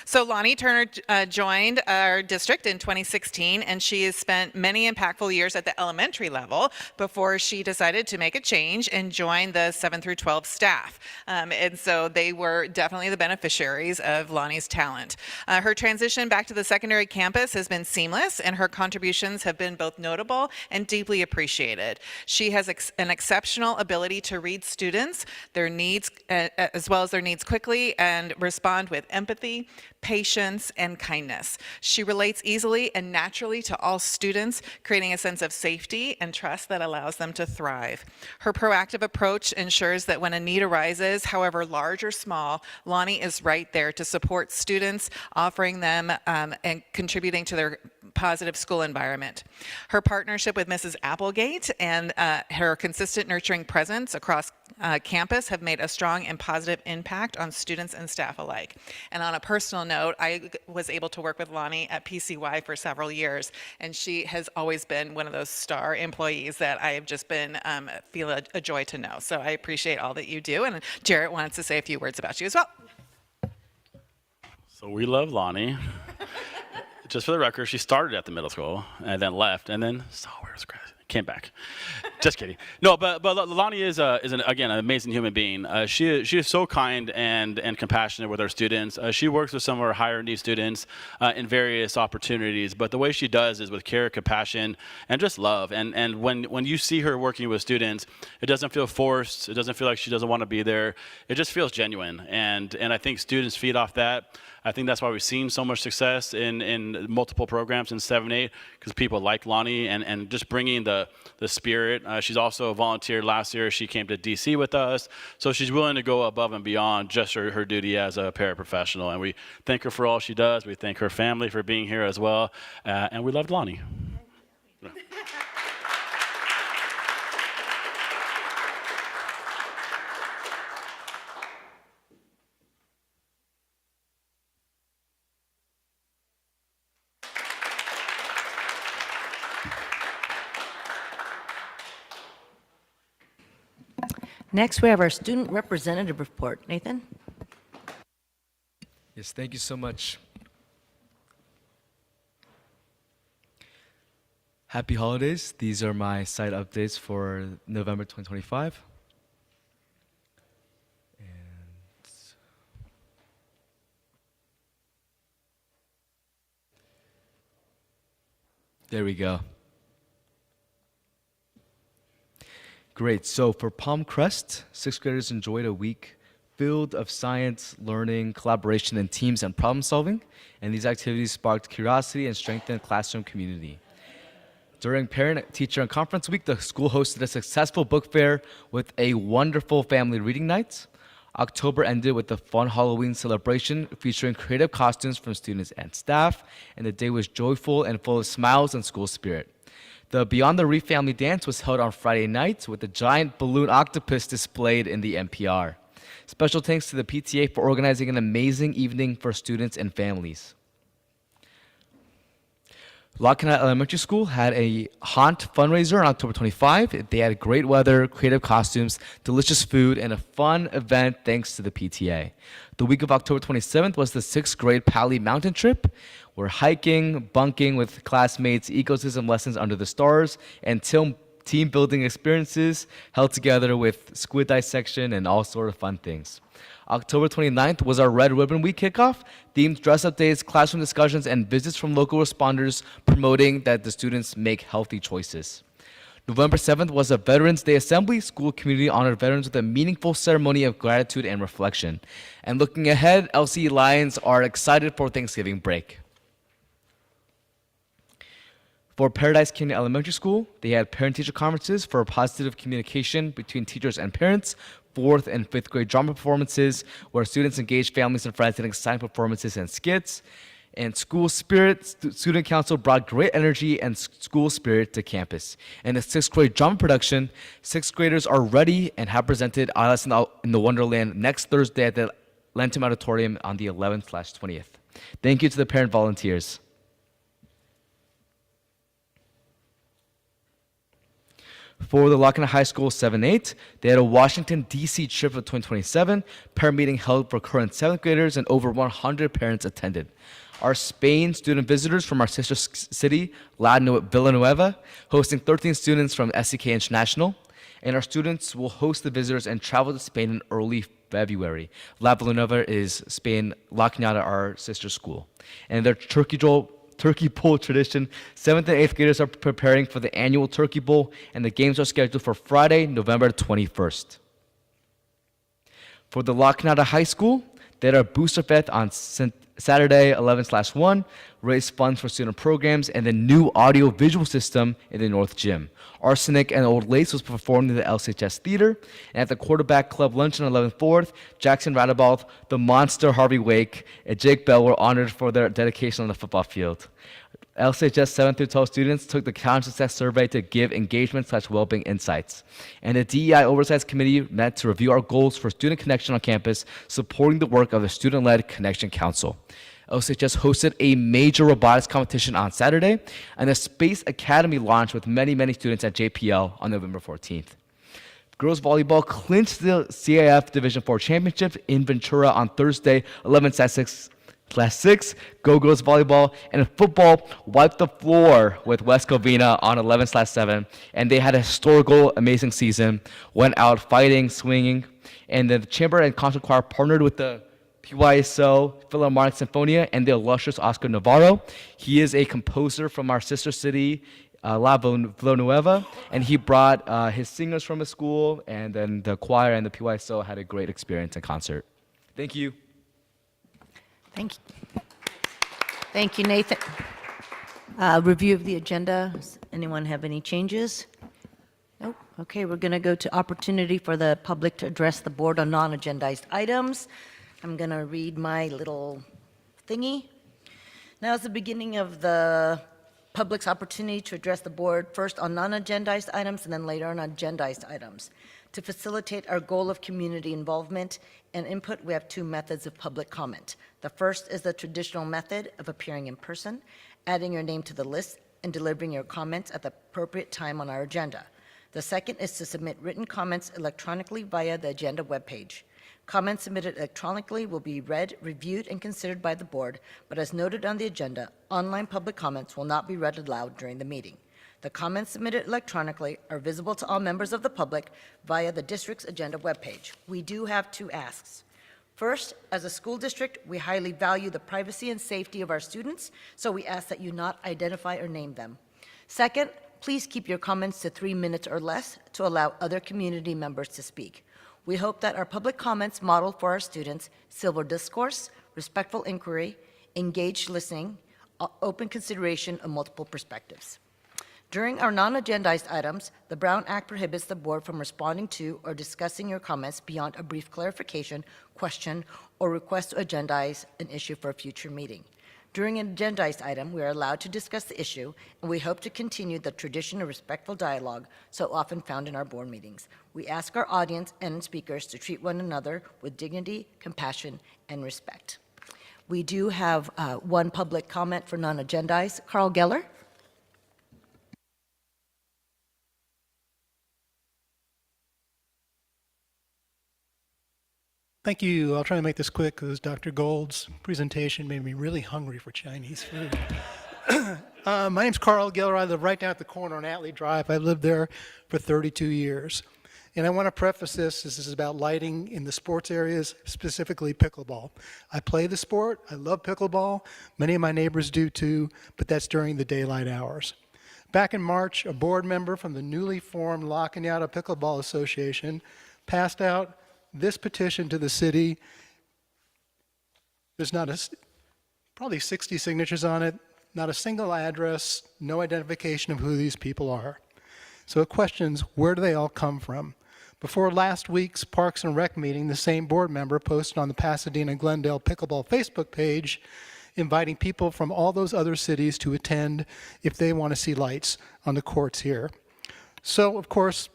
[SPEAKER 6] So Lonnie Turner joined our district in 2016, and she has spent many impactful years at the elementary level before she decided to make a change and join the 7 through 12 staff. And so they were definitely the beneficiaries of Lonnie's talent. Her transition back to the secondary campus has been seamless, and her contributions have been both notable and deeply appreciated. She has an exceptional ability to read students, their needs, as well as their needs quickly, and respond with empathy, patience, and kindness. She relates easily and naturally to all students, creating a sense of safety and trust that allows them to thrive. Her proactive approach ensures that when a need arises, however large or small, Lonnie is right there to support students, offering them and contributing to their positive school environment. Her partnership with Mrs. Applegate and her consistent nurturing presence across campus have made a strong and positive impact on students and staff alike. And on a personal note, I was able to work with Lonnie at PCY for several years, and she has always been one of those star employees that I have just been feel a joy to know. So I appreciate all that you do, and Jarrett wants to say a few words about you as well.
[SPEAKER 4] So we love Lonnie. Just for the record, she started at the middle school and then left and then saw where it was grass, came back. Just kidding. No, but Lonnie is again an amazing human being. She is so kind and compassionate with our students. She works with some of our higher need students in various opportunities. But the way she does is with care, compassion, and just love. And when you see her working with students, it doesn't feel forced. It doesn't feel like she doesn't want to be there. It just feels genuine. And I think students feed off that. I think that's why we've seen so much success in multiple programs in 7-8, because people like Lonnie and just bringing the spirit. She's also a volunteer. Last year, she came to DC with us. So she's willing to go above and beyond just her duty as a paraprofessional. And we thank her for all she does. We thank her family for being here as well. And we loved Lonnie.
[SPEAKER 1] Next, we have our student representative report. Nathan?
[SPEAKER 7] Yes, thank you so much. Happy holidays. These are my site updates for November 2025. And there we go. Great. So for Palm Crest, sixth graders enjoyed a week filled of science, learning, collaboration, and teams and problem solving. And these activities sparked curiosity and strengthened classroom community. During Parent, Teacher, and Conference Week, the school hosted a successful book fair with a wonderful family reading night. October ended with a fun Halloween celebration featuring creative costumes from students and staff, and the day was joyful and full of smiles and school spirit. The Beyond the Reef family dance was held on Friday night with a giant balloon octopus displayed in the NPR. Special thanks to the PTA for organizing an amazing evening for students and families. Lakanat Elementary School had a haunt fundraiser on October 25. They had great weather, creative costumes, delicious food, and a fun event thanks to the PTA. The week of October 27th was the 6th grade Pali mountain trip. We're hiking, bunking with classmates, ecosystem lessons under the stars, and team building experiences held together with squid dissection and all sort of fun things. October 29th was our Red Ribbon Week kickoff, themed dress-up days, classroom discussions, and visits from local responders promoting that the students make healthy choices. November 7th was a Veterans Day Assembly. School community honored veterans with a meaningful ceremony of gratitude and reflection. And looking ahead, LCE Lions are excited for Thanksgiving break. For Paradise Canyon Elementary School, they had parent-teacher conferences for positive communication between teachers and parents, 4th and 5th grade drama performances, where students engaged families and friends in exciting performances and skits. And School Spirit, Student Council brought great energy and school spirit to campus. And the 6th grade drama production, 6th graders are ready and have presented Alice in the Wonderland next Thursday at the Lentum Auditorium on the 11th/20th. Thank you to the parent volunteers. For the Lakanat High School 7-8, they had a Washington, D.C. trip of 2027, parent meeting held for current 7th graders, and over 100 parents attended. Our Spain student visitors from our sister city, Villanueva, hosting 13 students from SEK International, and our students will host the visitors and travel to Spain in early February. La Villanueva is Spain, La Cañada, our sister school. And their Turkey Bowl tradition, 7th and 8th graders are preparing for the annual Turkey Bowl, and the games are scheduled for Friday, November 21st. For the La Cañada High School, they had a booster fest on Saturday, 11/1, raise funds for student programs, and the new audio-visual system in the North Gym. Arsenic and Old Lace was performed in the LCHS Theater, and at the Quarterback Club Luncheon on 11/4, Jackson Radabolt, the monster Harvey Wake, and Jake Bell were honored for their dedication on the football field. LCHS 7 through 12 students took the College Success Survey to give engagement/well-being insights. And the DEI Oversight Committee met to review our goals for student connection on campus, supporting the work of the Student-Led Connection Council. LCHS hosted a major robotics competition on Saturday, and the Space Academy launched with many students at JPL on November 14th. Girls volleyball clinched the CIF Division IV championship in Ventura on Thursday, 11/6, 11/6, Go Girls Volleyball, and football wiped the floor with West Covina on 11/7. And they had a historical, amazing season, went out fighting, swinging. And then the Chamber and Concert Choir partnered with the PYSO, Philharmonic Sinfonia, and the illustrious Oscar Navarro. He is a composer from our sister city, La Villanueva, and he brought his singers from his school, and then the choir and the PYSO had a great experience in concert. Thank you.
[SPEAKER 1] Thank you. Thank you, Nathan. Review of the agenda. Does anyone have any changes? Nope. Okay, we're going to go to opportunity for the public to address the board on non-agendized items. I'm going to read my little thingy. Now is the beginning of the public's opportunity to address the board first on non-agendized items and then later on agendized items. To facilitate our goal of community involvement and input, we have two methods of public comment. The first is the traditional method of appearing in person, adding your name to the list, and delivering your comments at the appropriate time on our agenda. The second is to submit written comments electronically via the agenda webpage. Comments submitted electronically will be read, reviewed, and considered by the board, but as noted on the agenda, online public comments will not be read aloud during the meeting. The comments submitted electronically are visible to all members of the public via the district's agenda webpage. We do have two asks. First, as a school district, we highly value the privacy and safety of our students, so we ask that you not identify or name them. Second, please keep your comments to 3 minutes or less to allow other community members to speak. We hope that our public comments model for our students civil discourse, respectful inquiry, engaged listening, open consideration of multiple perspectives. During our non-agendized items, the Brown Act prohibits the board from responding to or discussing your comments beyond a brief clarification, question, or request to agendize an issue for a future meeting. During an agendized item, we are allowed to discuss the issue, and we hope to continue the tradition of respectful dialogue so often found in our board meetings. We ask our audience and speakers to treat one another with dignity, compassion, and respect. We do have one public comment for non-agendized. Carl Geller.
[SPEAKER 8] Thank you. I'll try to make this quick because Dr. Gold's presentation made me really hungry for Chinese food. My name's Carl Geller. I live right down at the corner on Atlee Drive. I've lived there for 32 years. And I want to preface this is about lighting in the sports areas, specifically pickleball. I play the sport. I love pickleball. Many of my neighbors do too, but that's during the daylight hours. Back in March, a board member from the newly formed La Cañada Pickleball Association passed out this petition to the city. There's probably 60 signatures on it, not a single address, no identification of who these people are. So it questions, where do they all come from? Before last week's Parks and Rec meeting, the same board member posted on the Pasadena Glendale Pickleball Facebook page inviting people from all those other cities to attend if they want to see lights on the courts here. So, of course,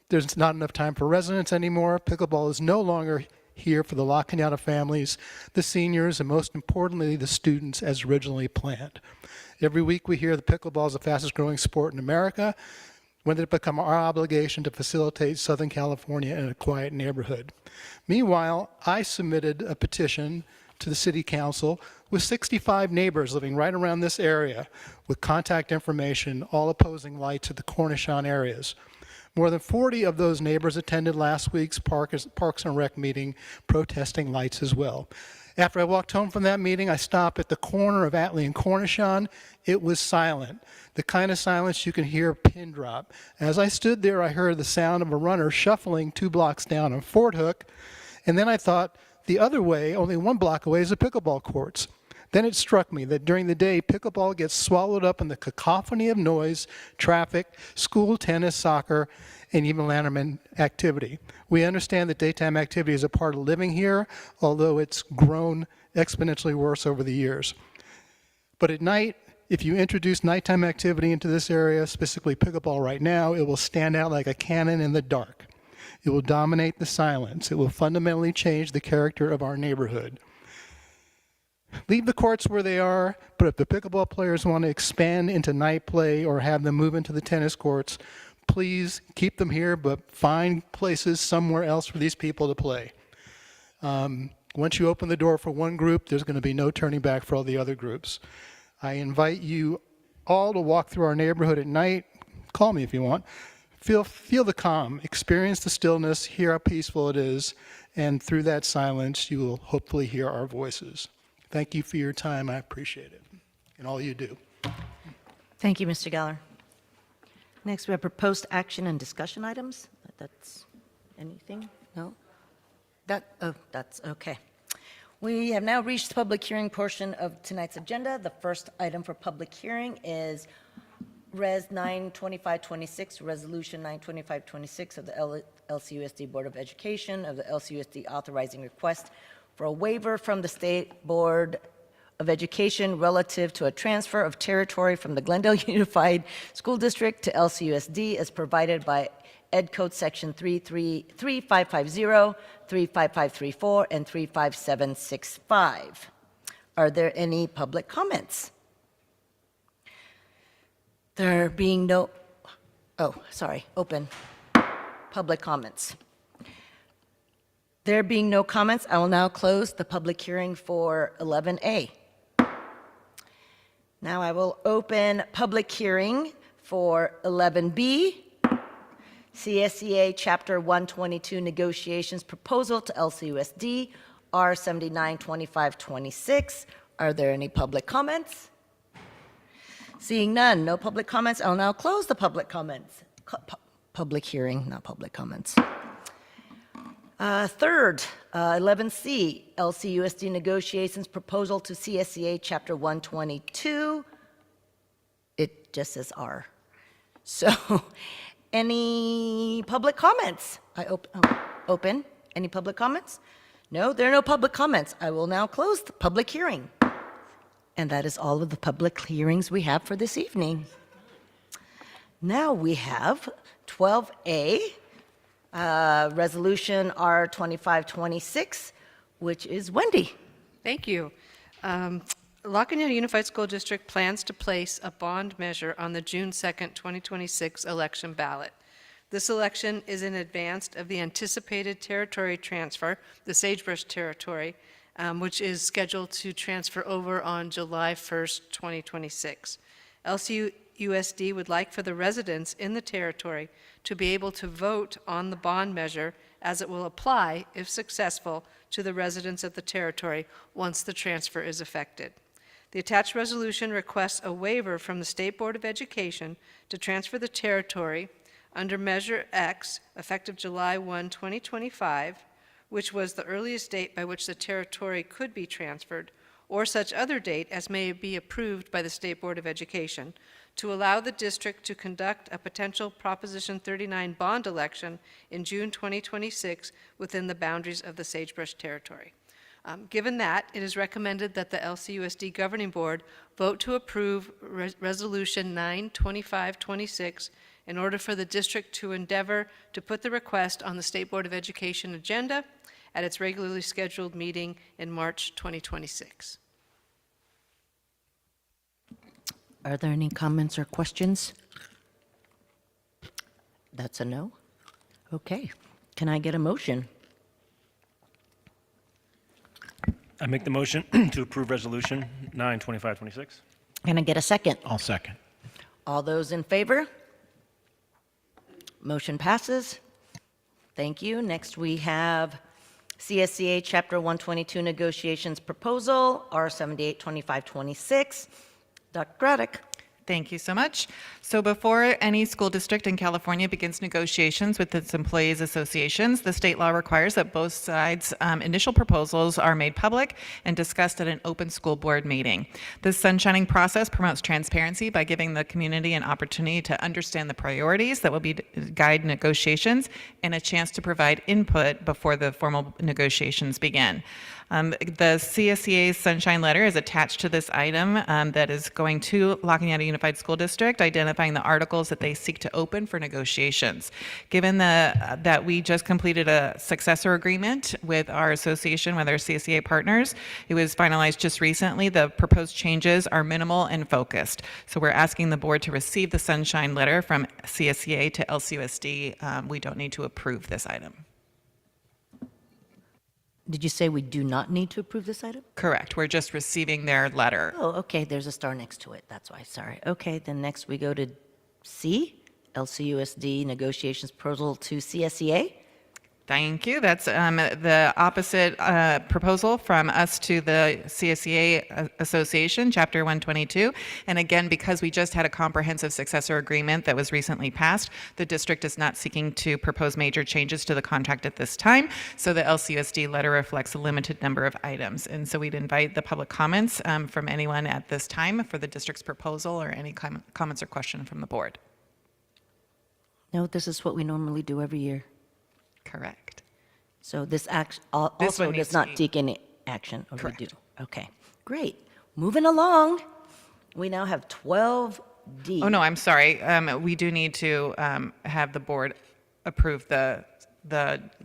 [SPEAKER 8] there's not enough time for residents anymore. Pickleball is no longer here for the La Cañada families, the seniors, and most importantly, the students as originally planned. Every week we hear that pickleball is the fastest growing sport in America. When did it become our obligation to facilitate Southern California in a quiet neighborhood? Meanwhile, I submitted a petition to the city council with 65 neighbors living right around this area with contact information, all opposing lights at the Cornichon areas. More than 40 of those neighbors attended last week's Parks and Rec meeting protesting lights as well. After I walked home from that meeting, I stopped at the corner of Atlee and Cornichon. It was silent, the kind of silence you can hear a pin drop. As I stood there, I heard the sound of a runner shuffling 2 blocks down on Fort Hook, and then I thought, the other way, only 1 block away, is the pickleball courts. Then it struck me that during the day, pickleball gets swallowed up in the cacophony of noise, traffic, school tennis, soccer, and even Lanterman activity. We understand that daytime activity is a part of living here, although it's grown exponentially worse over the years. But at night, if you introduce nighttime activity into this area, specifically pickleball right now, it will stand out like a cannon in the dark. It will dominate the silence. It will fundamentally change the character of our neighborhood. Leave the courts where they are, but if the pickleball players want to expand into night play or have them move into the tennis courts, please keep them here, but find places somewhere else for these people to play. Once you open the door for one group, there's going to be no turning back for all the other groups. I invite you all to walk through our neighborhood at night. Call me if you want. Feel the calm, experience the stillness, hear how peaceful it is, and through that silence, you will hopefully hear our voices. Thank you for your time. I appreciate it, and all you do.
[SPEAKER 1] Thank you, Mr. Geller. Next, we have proposed action and discussion items. That's anything? No? That's okay. We have now reached the public hearing portion of tonight's agenda. The first item for public hearing is Res 92526, Resolution 92526 of the LCUSD Board of Education of the LCUSD authorizing request for a waiver from the State Board of Education relative to a transfer of territory from the Glendale Unified School District to LCUSD as provided by Ed Code Section 3550, 35534, and 35765. Are there any public comments? There being no, open public comments. There being no comments, I will now close the public hearing for 11A. Now I will open public hearing for 11B, CSEA Chapter 122 Negotiations Proposal to LCUSD, R792526. Are there any public comments? Seeing none, no public comments, I'll now close the public comments. Public hearing, not public comments. Third, 11C, LCUSD Negotiations Proposal to CSEA Chapter 122. It just says R. So, any public comments? Open. Any public comments? No, there are no public comments. I will now close the public hearing. And that is all of the public hearings we have for this evening. Now we have 12A, Resolution R2526, which is Wendy.
[SPEAKER 3] Thank you. Lackawanna Unified School District plans to place a bond measure on the June 2nd, 2026 election ballot. This election is in advance of the anticipated territory transfer, the Sagebrush territory, which is scheduled to transfer over on July 1st, 2026. LCUSD would like for the residents in the territory to be able to vote on the bond measure as it will apply, if successful, to the residents of the territory once the transfer is effected. The attached resolution requests a waiver from the State Board of Education to transfer the territory under Measure X, effective July 1, 2025, which was the earliest date by which the territory could be transferred, or such other date as may be approved by the State Board of Education, to allow the district to conduct a potential Proposition 39 bond election in June 2026 within the boundaries of the Sagebrush territory. Given that, it is recommended that the LCUSD Governing Board vote to approve Resolution 92526 in order for the district to endeavor to put the request on the State Board of Education agenda at its regularly scheduled meeting in March 2026.
[SPEAKER 1] Are there any comments or questions? That's a no? Okay. Can I get a motion?
[SPEAKER 9] I make the motion to approve Resolution 92526.
[SPEAKER 1] Can I get a second?
[SPEAKER 2] I'll second.
[SPEAKER 1] All those in favor? Motion passes. Thank you. Next, we have CSCA Chapter 122 Negotiations Proposal, R782526. Dr. Braddock.
[SPEAKER 6] Thank you so much. So before any school district in California begins negotiations with its employees' associations, the state law requires that both sides' initial proposals are made public and discussed at an open school board meeting. This sunshining process promotes transparency by giving the community an opportunity to understand the priorities that will guide negotiations and a chance to provide input before the formal negotiations begin. The CSEA's Sunshine Letter is attached to this item that is going to Lackawanna Unified School District, identifying the articles that they seek to open for negotiations. Given that we just completed a successor agreement with our association, with our CSEA partners, it was finalized just recently. The proposed changes are minimal and focused. So we're asking the board to receive the Sunshine Letter from CSEA to LCUSD. We don't need to approve this item.
[SPEAKER 1] Did you say we do not need to approve this item?
[SPEAKER 6] Correct. We're just receiving their letter.
[SPEAKER 1] Oh, okay, there's a star next to it. That's why, sorry. Okay, then next we go to C, LCUSD negotiations proposal to CSEA.
[SPEAKER 6] Thank you. That's the opposite proposal from us to the CSEA Association, Chapter 122. And again, because we just had a comprehensive successor agreement that was recently passed, the district is not seeking to propose major changes to the contract at this time. So the LCUSD letter reflects a limited number of items. And so we'd invite the public comments from anyone at this time for the district's proposal or any comments or question from the board.
[SPEAKER 1] No, this is what we normally do every year.
[SPEAKER 6] Correct.
[SPEAKER 1] So this
[SPEAKER 6] This
[SPEAKER 1] also
[SPEAKER 6] one needs
[SPEAKER 1] does
[SPEAKER 6] to
[SPEAKER 1] not
[SPEAKER 6] be-
[SPEAKER 1] take any action, or we
[SPEAKER 6] Correct.
[SPEAKER 1] do? Okay, great. Moving along, we now have 12D.
[SPEAKER 6] Oh, no, I'm sorry. We do need to have the board approve the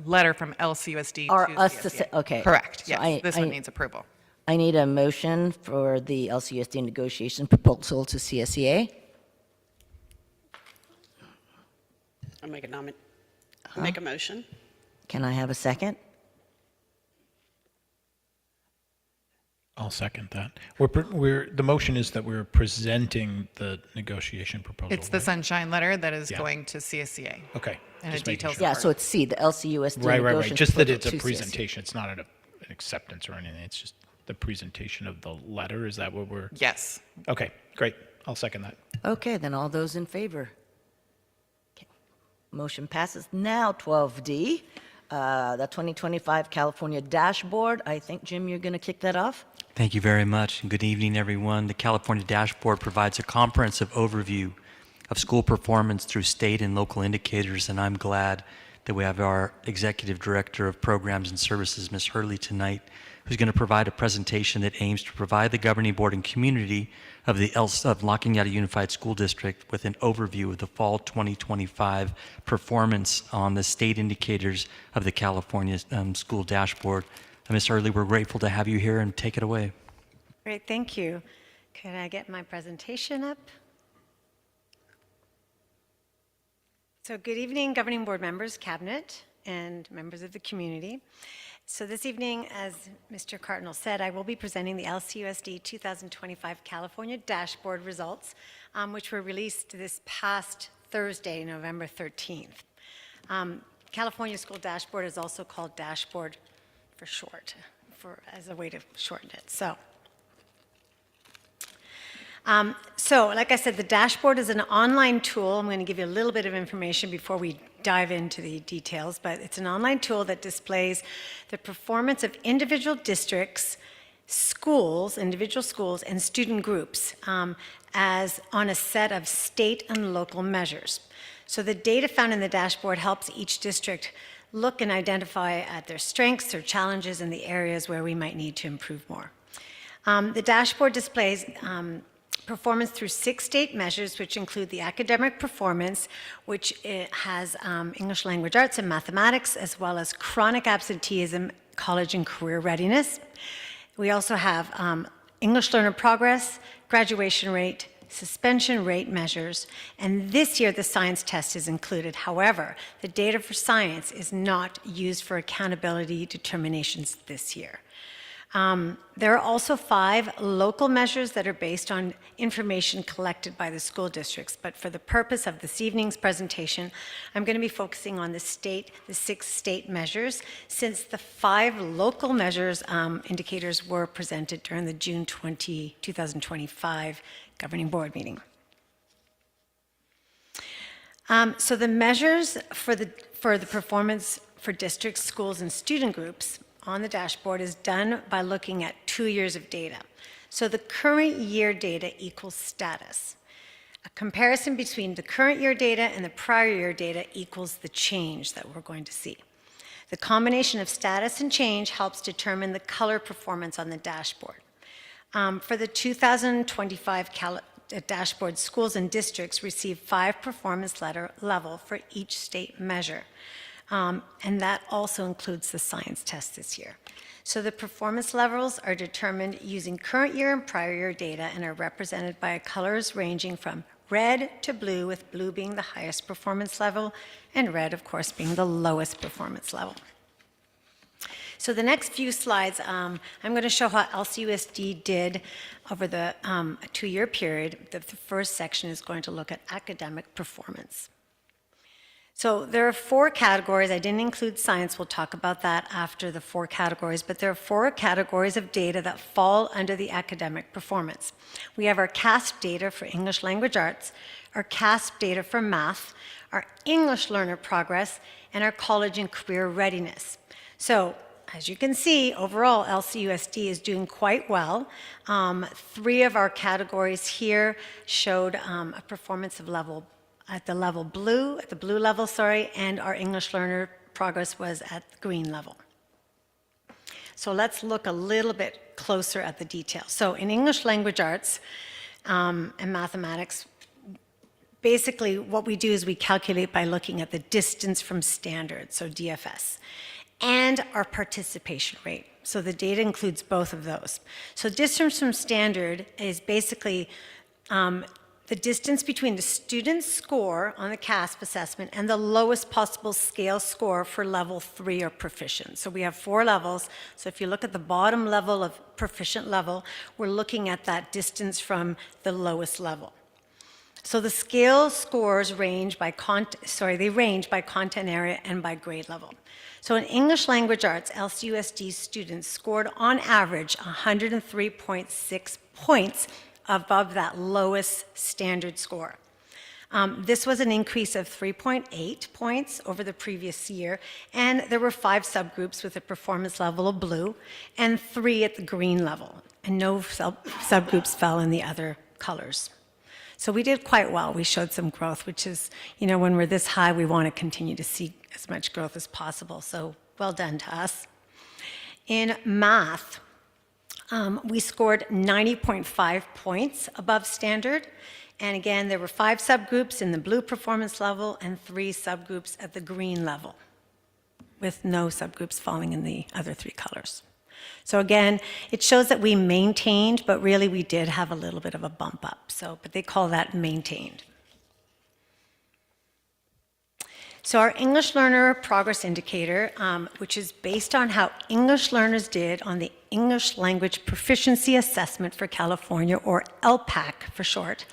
[SPEAKER 6] letter from LCUSD
[SPEAKER 1] Or
[SPEAKER 6] to
[SPEAKER 1] us to
[SPEAKER 6] CSEA.
[SPEAKER 1] say, okay.
[SPEAKER 6] Correct,
[SPEAKER 1] So
[SPEAKER 6] yes. This one needs approval.
[SPEAKER 1] I need a motion for the LCUSD negotiation proposal to CSEA.
[SPEAKER 5] I'll make a motion.
[SPEAKER 1] Can I have a second?
[SPEAKER 10] I'll second that. The motion is that we're presenting the negotiation proposal.
[SPEAKER 6] It's the
[SPEAKER 10] right?
[SPEAKER 6] sunshine letter that is
[SPEAKER 10] Yeah.
[SPEAKER 6] going to CSEA.
[SPEAKER 10] Okay.
[SPEAKER 6] And
[SPEAKER 10] just
[SPEAKER 6] it
[SPEAKER 10] making
[SPEAKER 6] details
[SPEAKER 10] sure.
[SPEAKER 1] Yeah, so it's C, the LCUSD
[SPEAKER 10] Right.
[SPEAKER 1] negotiation
[SPEAKER 10] Just that it's
[SPEAKER 1] proposal
[SPEAKER 10] a
[SPEAKER 1] to CSEA.
[SPEAKER 10] presentation. It's not an acceptance or anything. It's just the presentation of the letter. Is that what we're?
[SPEAKER 6] Yes.
[SPEAKER 10] Okay, great. I'll second that.
[SPEAKER 1] Okay, then all those in favor? Okay. Motion passes. Now 12D, the 2025 California Dashboard. I think, Jim, you're going to kick that off?
[SPEAKER 11] Thank you very much, and good evening, everyone. The California Dashboard provides a comprehensive overview of school performance through state and local indicators, and I'm glad that we have our Executive Director of Programs and Services, Ms. Hurley, tonight, who's going to provide a presentation that aims to provide the governing board and community of La Cañada Unified School District with an overview of the fall 2025 performance on the state indicators of the California School Dashboard. Ms. Hurley, we're grateful to have you here, and take it away.
[SPEAKER 12] Great, thank you. Could I get my presentation up? So good evening, governing board members, cabinet, and members of the community. So this evening, as Mr. Cardinal said, I will be presenting the LCUSD 2025 California Dashboard results, which were released this past Thursday, November 13th. California School Dashboard is also called Dashboard for short, as a way to shorten it. So like I said, the dashboard is an online tool. I'm going to give you a little bit of information before we dive into the details, but it's an online tool that displays the performance of individual districts, schools, individual schools, and student groups as on a set of state and local measures. So the data found in the dashboard helps each district look and identify at their strengths, their challenges, and the areas where we might need to improve more. The dashboard displays performance through 6 state measures, which include the academic performance, which has English language arts and mathematics, as well as chronic absenteeism, college and career readiness. We also have English learner progress, graduation rate, suspension rate measures, and this year the science test is included. However, the data for science is not used for accountability determinations this year. There are also 5 local measures that are based on information collected by the school districts, but for the purpose of this evening's presentation, I'm going to be focusing on the 6 state measures, since the 5 local measures indicators were presented during the June 2025 governing board meeting. So the measures for the performance for districts, schools, and student groups on the dashboard is done by looking at 2 years of data. So the current year data equals status. A comparison between the current year data and the prior year data equals the change that we're going to see. The combination of status and change helps determine the color performance on the dashboard. For the 2025 dashboard, schools and districts receive 5 performance level for each state measure. And that also includes the science test this year. So the performance levels are determined using current year and prior year data and are represented by colors ranging from red to blue, with blue being the highest performance level and red, of course, being the lowest performance level. So the next few slides, I'm going to show how LCUSD did over the a 2-year period. The first section is going to look at academic performance. So there are 4 categories. I didn't include science. We'll talk about that after the 4 categories. But there are 4 categories of data that fall under the academic performance. We have our CASP data for English Language Arts, our CASP data for math, our English learner progress, and our college and career readiness. So as you can see, overall, LCUSD is doing quite well. 3 of our categories here showed a performance of level at the blue level, and our English learner progress was at the green level. So let's look a little bit closer at the details. So in English language arts and mathematics, basically what we do is we calculate by looking at the distance from standard, so DFS, and our participation rate. So the data includes both of those. So distance from standard is basically the distance between the student's score on the CASP assessment and the lowest possible scale score for level 3 or proficient. So we have 4 levels. So if you look at the bottom level of proficient level, we're looking at that distance from the lowest level. So the scale scores range by content area and by grade level. So in English language arts, LCUSD students scored on average 103.6 points above that lowest standard score. This was an increase of 3.8 points over the previous year, and there were 5 subgroups with a performance level of blue and 3 at the green level, and no subgroups fell in the other colors. So we did quite well. We showed some growth, which is, when we're this high, we want to continue to see as much growth as possible. So well done to us. In math, we scored 90.5 points above standard. And again, there were 5 subgroups in the blue performance level and 3 subgroups at the green level, with no subgroups falling in the other 3 colors. So again, it shows that we maintained, but really we did have a little bit of a bump up. But they call that maintained. So our English learner progress indicator, which is based on how English learners did on the English Language Proficiency Assessment for California, or LPAC for short,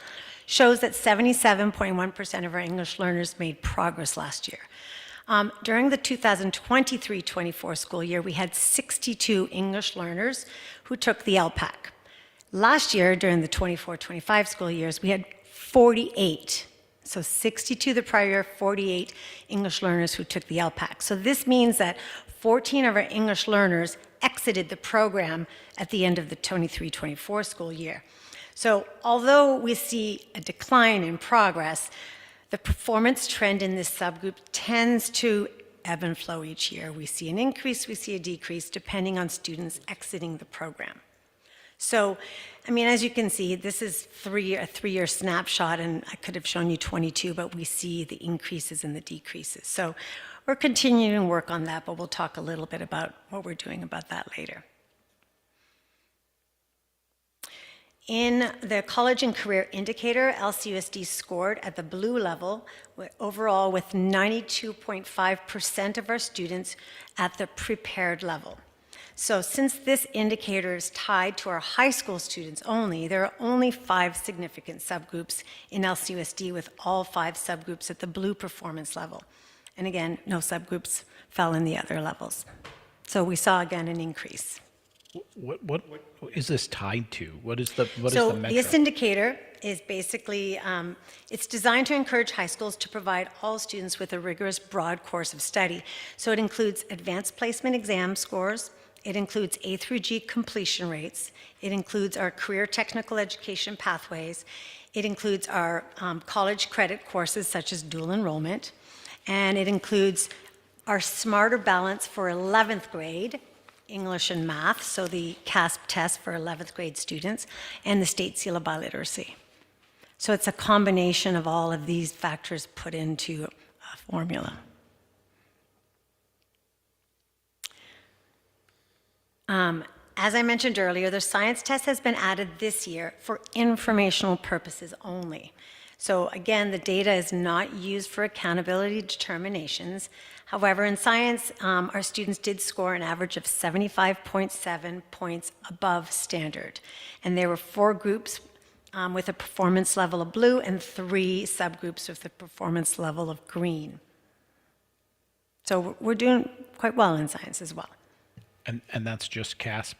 [SPEAKER 12] shows that 77.1% of our English learners made progress last year. During the 2023-24 school year, we had 62 English learners who took the LPAC. Last year, during the 24-25 school years, we had 48. So 62 the prior year, 48 English learners who took the LPAC. So this means that 14 of our English learners exited the program at the end of the 23-24 school year. So although we see a decline in progress, the performance trend in this subgroup tends to ebb and flow each year. We see an increase, we see a decrease, depending on students exiting the program. So, as you can see, this is a 3-year snapshot, and I could have shown you 22, but we see the increases and the decreases. So we're continuing to work on that, but we'll talk a little bit about what we're doing about that later. In the college and career indicator, LCUSD scored at the blue level overall with 92.5% of our students at the prepared level. So since this indicator is tied to our high school students only, there are only 5 significant subgroups in LCUSD, with all 5 subgroups at the blue performance level. And again, no subgroups fell in the other levels. So we saw again an increase.
[SPEAKER 10] What is this tied to? What is the metric?
[SPEAKER 12] So this indicator is basically, it's designed to encourage high schools to provide all students with a rigorous, broad course of study. So it includes advanced placement exam scores, it includes A through G completion rates, it includes our career technical education pathways, it includes our college credit courses such as dual enrollment, and it includes our Smarter Balance for 11th grade, English and math, so the CASP test for 11th grade students, and the State Seal of Biliteracy. So it's a combination of all of these factors put into a formula. As I mentioned earlier, the science test has been added this year for informational purposes only. So again, the data is not used for accountability determinations. However, in science, our students did score an average of 75.7 points above standard. And there were 4 groups with a performance level of blue and 3 subgroups with a performance level of green. So we're doing quite well in science as well.
[SPEAKER 10] And that's just CASP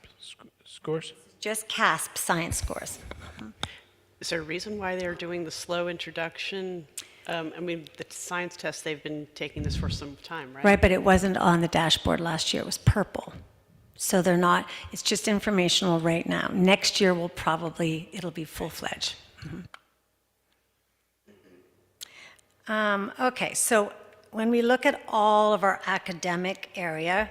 [SPEAKER 10] scores?
[SPEAKER 12] Just CASP science scores.
[SPEAKER 5] Is there a reason why they're doing the slow introduction? I mean, the science test, they've been taking this for some time, right?
[SPEAKER 12] Right, but it wasn't on the dashboard last year. It was purple. So they're not, it's just informational right now. Next year, it'll be full-fledged. Okay, so when we look at all of our academic area,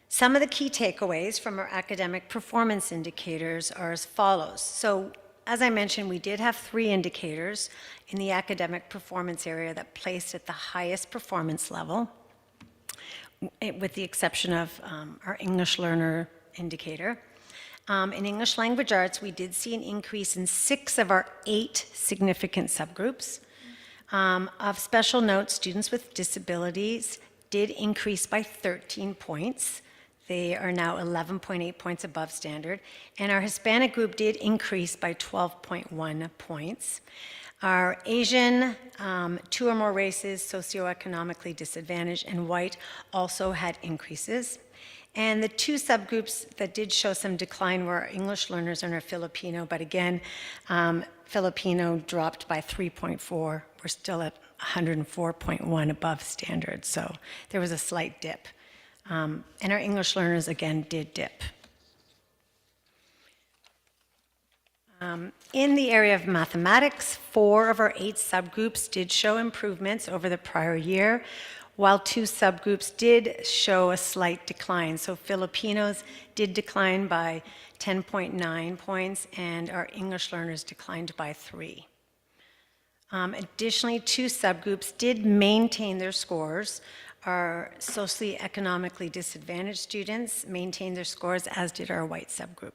[SPEAKER 12] some of the key takeaways from our academic performance indicators are as follows. So as I mentioned, we did have 3 indicators in the academic performance area that placed at the highest performance level, with the exception of our English learner indicator. In English language arts, we did see an increase in 6 of our 8 significant subgroups. Of special note, students with disabilities did increase by 13 points. They are now 11.8 points above standard. And our Hispanic group did increase by 12.1 points. Our Asian, 2 or more races, socioeconomically disadvantaged, and white also had increases. And the 2 subgroups that did show some decline were our English learners and our Filipino, but again, Filipino dropped by 3.4. We're still at 104.1 above standard, so there was a slight dip. And our English learners, again, did dip. In the area of mathematics, 4 of our 8 subgroups did show improvements over the prior year, while 2 subgroups did show a slight decline. So Filipinos did decline by 10.9 points, and our English learners declined by 3. Additionally, 2 subgroups did maintain their scores. Our socially economically disadvantaged students maintained their scores, as did our white subgroup.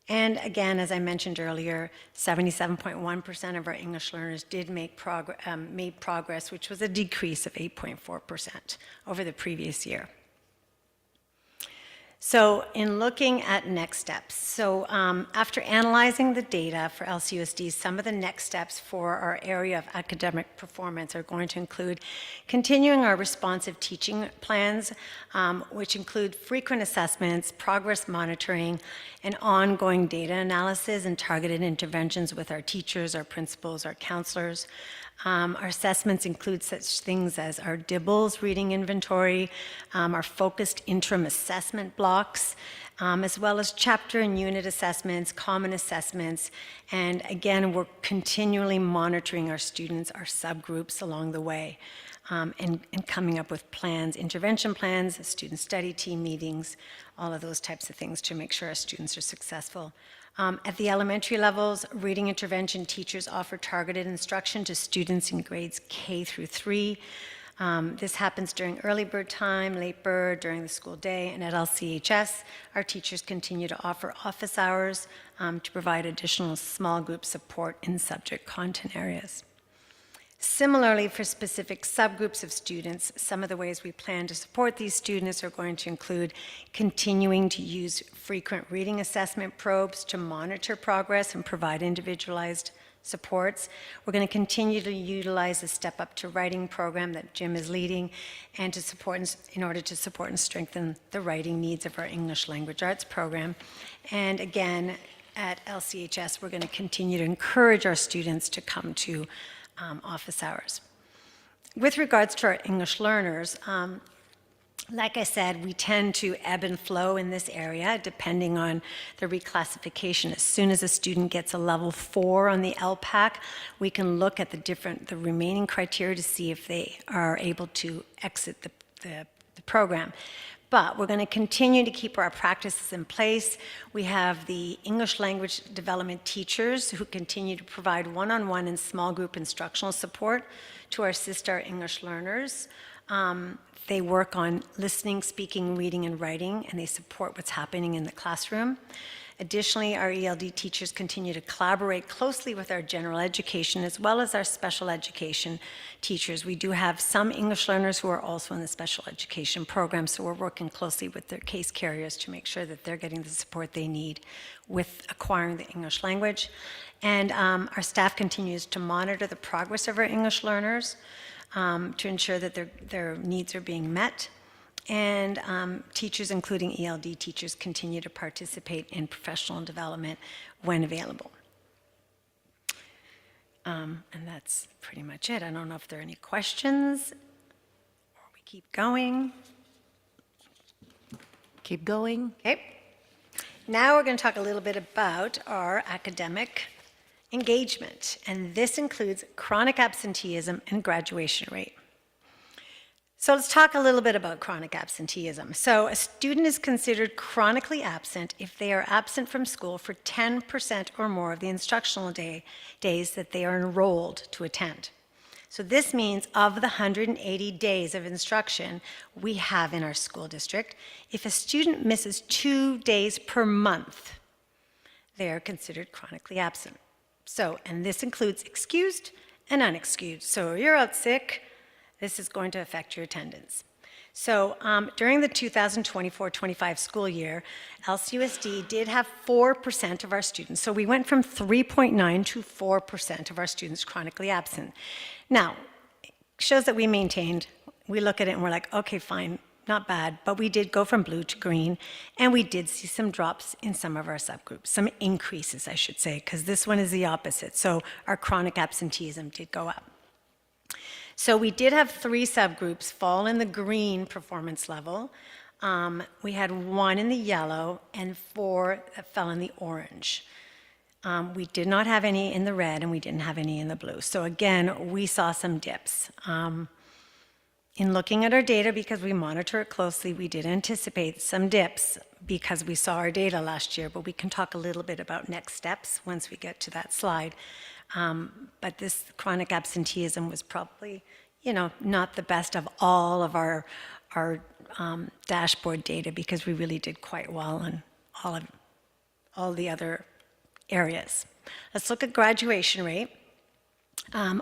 [SPEAKER 12] And again, as I mentioned earlier, 77.1% of our English learners did made progress, which was a decrease of 8.4% over the previous year. So in looking at next steps, after analyzing the data for LCUSD, some of the next steps for our area of academic performance are going to include continuing our responsive teaching plans, which include frequent assessments, progress monitoring, and ongoing data analysis and targeted interventions with our teachers, our principals, our counselors. Our assessments include such things as our DIBELS reading inventory, our focused interim assessment blocks, as well as chapter and unit assessments, common assessments, and again, we're continually monitoring our students, our subgroups along the way, and coming up with plans, intervention plans, student study team meetings, all of those types of things to make sure our students are successful. At the elementary levels, reading intervention teachers offer targeted instruction to students in grades K through 3. This happens during early bird time, late bird, during the school day, and at LCHS, our teachers continue to offer office hours to provide additional small group support in subject content areas. Similarly, for specific subgroups of students, some of the ways we plan to support these students are going to include continuing to use frequent reading assessment probes to monitor progress and provide individualized supports. We're going to continue to utilize the Step Up to Writing program that Jim is leading and to support, in order to support and strengthen the writing needs of our English language arts program. And again, at LCHS, we're going to continue to encourage our students to come to office hours. With regards to our English learners, like I said, we tend to ebb and flow in this area depending on the reclassification. As soon as a student gets a level 4 on the LPAC, we can look at the remaining criteria to see if they are able to exit the program. But we're going to continue to keep our practices in place. We have the English language development teachers who continue to provide one-on-one and small group instructional support to assist our English learners. They work on listening, speaking, reading, and writing, and they support what's happening in the classroom. Additionally, our ELD teachers continue to collaborate closely with our general education as well as our special education teachers. We do have some English learners who are also in the special education program, so we're working closely with their case carriers to make sure that they're getting the support they need with acquiring the English language. And our staff continues to monitor the progress of our English learners to ensure that their needs are being met. And teachers, including ELD teachers, continue to participate in professional development when available. And that's pretty much it. I don't know if there are any questions, or we keep going.
[SPEAKER 1] Keep going.
[SPEAKER 12] Okay. Now we're going to talk a little bit about our academic engagement, and this includes chronic absenteeism and graduation rate. So let's talk a little bit about chronic absenteeism. So a student is considered chronically absent if they are absent from school for 10% or more of the instructional days that they are enrolled to attend. So this means of the 180 days of instruction we have in our school district, if a student misses 2 days per month, they are considered chronically absent. So, and this includes excused and unexcused. So if you're out sick, this is going to affect your attendance. So during the 2024-25 school year, LCUSD did have 4% of our students. So we went from 3.9 to 4% of our students chronically absent. Now, it shows that we maintained, we look at it and we're like, okay, fine, not bad, but we did go from blue to green, and we did see some drops in some of our subgroups, some increases, I should say, because this one is the opposite. So our chronic absenteeism did go up. So we did have 3 subgroups fall in the green performance level. We had 1 in the yellow and 4 that fell in the orange. We did not have any in the red, and we didn't have any in the blue. So again, we saw some dips. In looking at our data, because we monitor it closely, we did anticipate some dips because we saw our data last year, but we can talk a little bit about next steps once we get to that slide. But this chronic absenteeism was probably, not the best of all of our dashboard data, because we really did quite well on all the other areas. Let's look at graduation rate.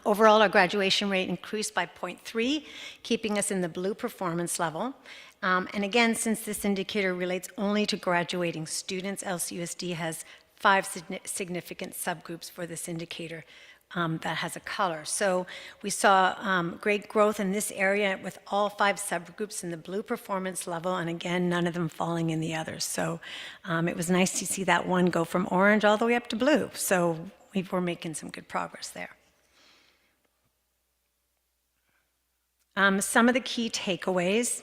[SPEAKER 12] Overall, our graduation rate increased by 0.3, keeping us in the blue performance level. And again, since this indicator relates only to graduating students, LCUSD has 5 significant subgroups for this indicator that has a color. So we saw great growth in this area with all 5 subgroups in the blue performance level, and again, none of them falling in the others. So it was nice to see that one go from orange all the way up to blue. So we're making some good progress there. Some of the key takeaways.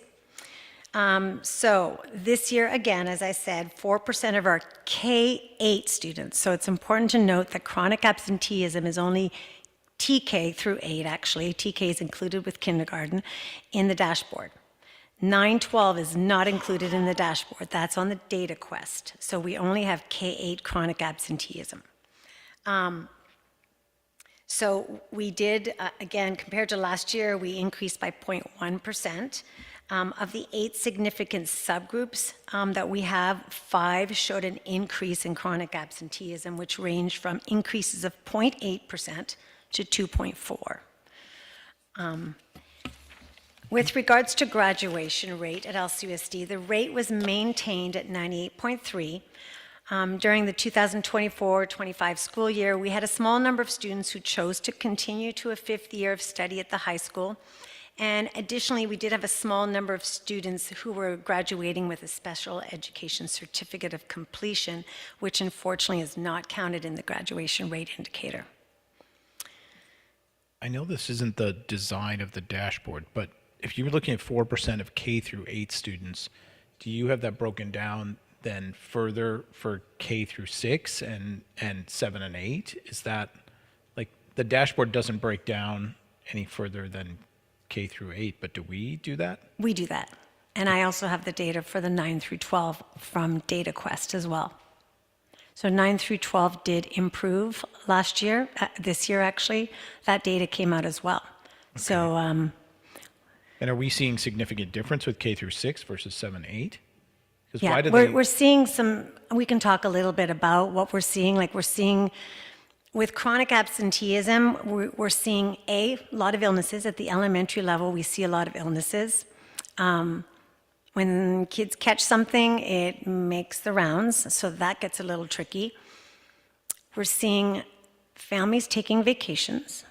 [SPEAKER 12] So this year, again, as I said, 4% of our K-8 students. So it's important to note that chronic absenteeism is only TK through 8, actually. TK is included with kindergarten in the dashboard. 9-12 is not included in the dashboard. That's on the data quest. So we only have K-8 chronic absenteeism. So we did, again, compared to last year, we increased by 0.1%. Of the 8 significant subgroups that we have, 5 showed an increase in chronic absenteeism, which ranged from increases of 0.8% to 2.4%. With regards to graduation rate at LCUSD, the rate was maintained at 98.3%. During the 2024-25 school year, we had a small number of students who chose to continue to a 5th year of study at the high school. And additionally, we did have a small number of students who were graduating with a special education certificate of completion, which unfortunately is not counted in the graduation rate indicator.
[SPEAKER 10] I know this isn't the design of the dashboard, but if you were looking at 4% of K through 8 students, do you have that broken down then further for K through 6 and 7 and 8? Is that, like, the dashboard doesn't break down any further than K through 8, but do we do that?
[SPEAKER 12] We do that. And I also have the data for the 9 through 12 from DataQuest as well. So 9 through 12 did improve last year, this year actually. That data came out as well. Okay. So,
[SPEAKER 10] and are we seeing significant difference with K through 6 versus 7, 8? Because
[SPEAKER 12] Yeah,
[SPEAKER 10] why do
[SPEAKER 12] we're seeing some, we can talk a little bit about what we're seeing. Like we're seeing with chronic absenteeism, we're seeing a lot of illnesses. At the elementary level, we see a lot of illnesses. When kids catch something, it makes the rounds, so that gets a little tricky. We're seeing families taking vacations.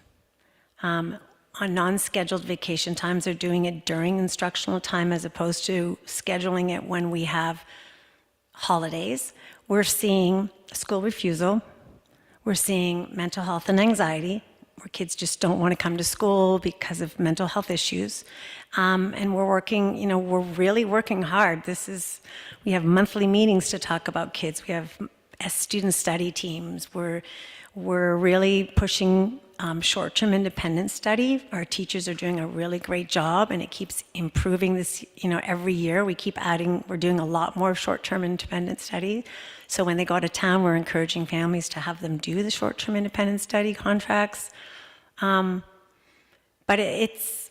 [SPEAKER 12] On non-scheduled vacation times, they're doing it during instructional time as opposed to scheduling it when we have holidays. We're seeing school refusal. We're seeing mental health and anxiety, where kids just don't want to come to school because of mental health issues. And we're working, we're really working hard. We have monthly meetings to talk about kids. We have student study teams. We're really pushing short-term independent study. Our teachers are doing a really great job, and it keeps improving this, every year. We keep adding, we're doing a lot more short-term independent study. So when they go out of town, we're encouraging families to have them do the short-term independent study contracts. But it's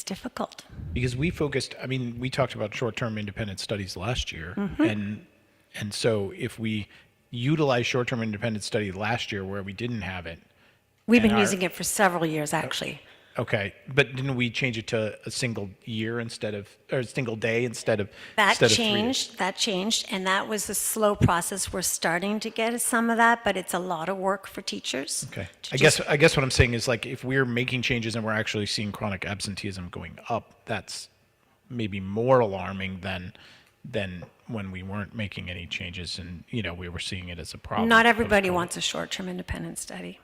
[SPEAKER 12] difficult.
[SPEAKER 10] Because we focused, we talked about short-term independent studies last year, and so if we utilized short-term independent study last year where we didn't have it.
[SPEAKER 12] We've been using it for several years, actually.
[SPEAKER 10] Okay, but didn't we change it to a single year or a single day instead of
[SPEAKER 12] That
[SPEAKER 10] 3 days?
[SPEAKER 12] changed, and that was a slow process. We're starting to get some of that, but it's a lot of work for teachers.
[SPEAKER 10] Okay. I guess what I'm saying is, like, if we're making changes and we're actually seeing chronic absenteeism going up, that's maybe more alarming than when we weren't making any changes and, we were seeing it as a problem.
[SPEAKER 12] Not everybody wants a short-term independent study.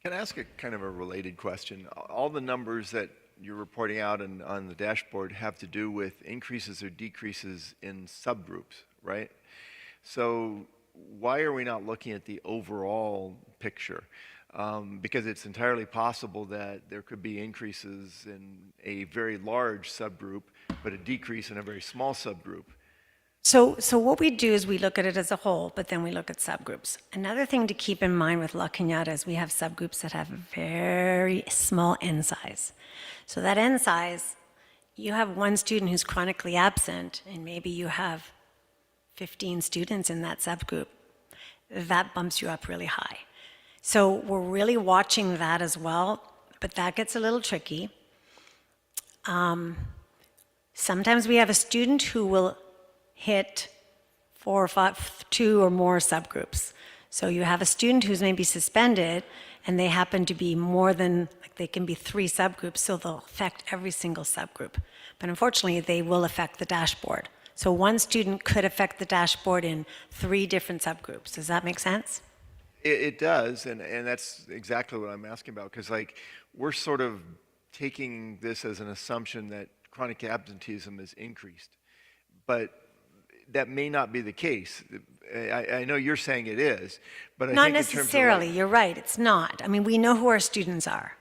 [SPEAKER 2] Can I ask a kind of a related question? All the numbers that you're reporting out on the dashboard have to do with increases or decreases in subgroups, right? So why are we not looking at the overall picture? Because it's entirely possible that there could be increases in a very large subgroup, but a decrease in a very small subgroup.
[SPEAKER 12] So what we do is we look at it as a whole, but then we look at subgroups. Another thing to keep in mind with La Cañada is we have subgroups that have a very small N size. So that N size, you have one student who's chronically absent, and maybe you have 15 students in that subgroup. That bumps you up really high. So we're really watching that as well, but that gets a little tricky. Sometimes we have a student who will hit 4 or 5, 2 or more subgroups. So you have a student who's maybe suspended, and they happen to be more than, like they can be 3 subgroups, so they'll affect every single subgroup. But unfortunately, they will affect the dashboard. So one student could affect the dashboard in 3 different subgroups. Does that make sense?
[SPEAKER 2] It does, and that's exactly what I'm asking about, because we're sort of taking this as an assumption that chronic absenteeism is increased. But that may not be the case. I know you're saying it is, but I
[SPEAKER 12] Not
[SPEAKER 2] think in terms of
[SPEAKER 12] necessarily. You're right. It's not. We know who our students are.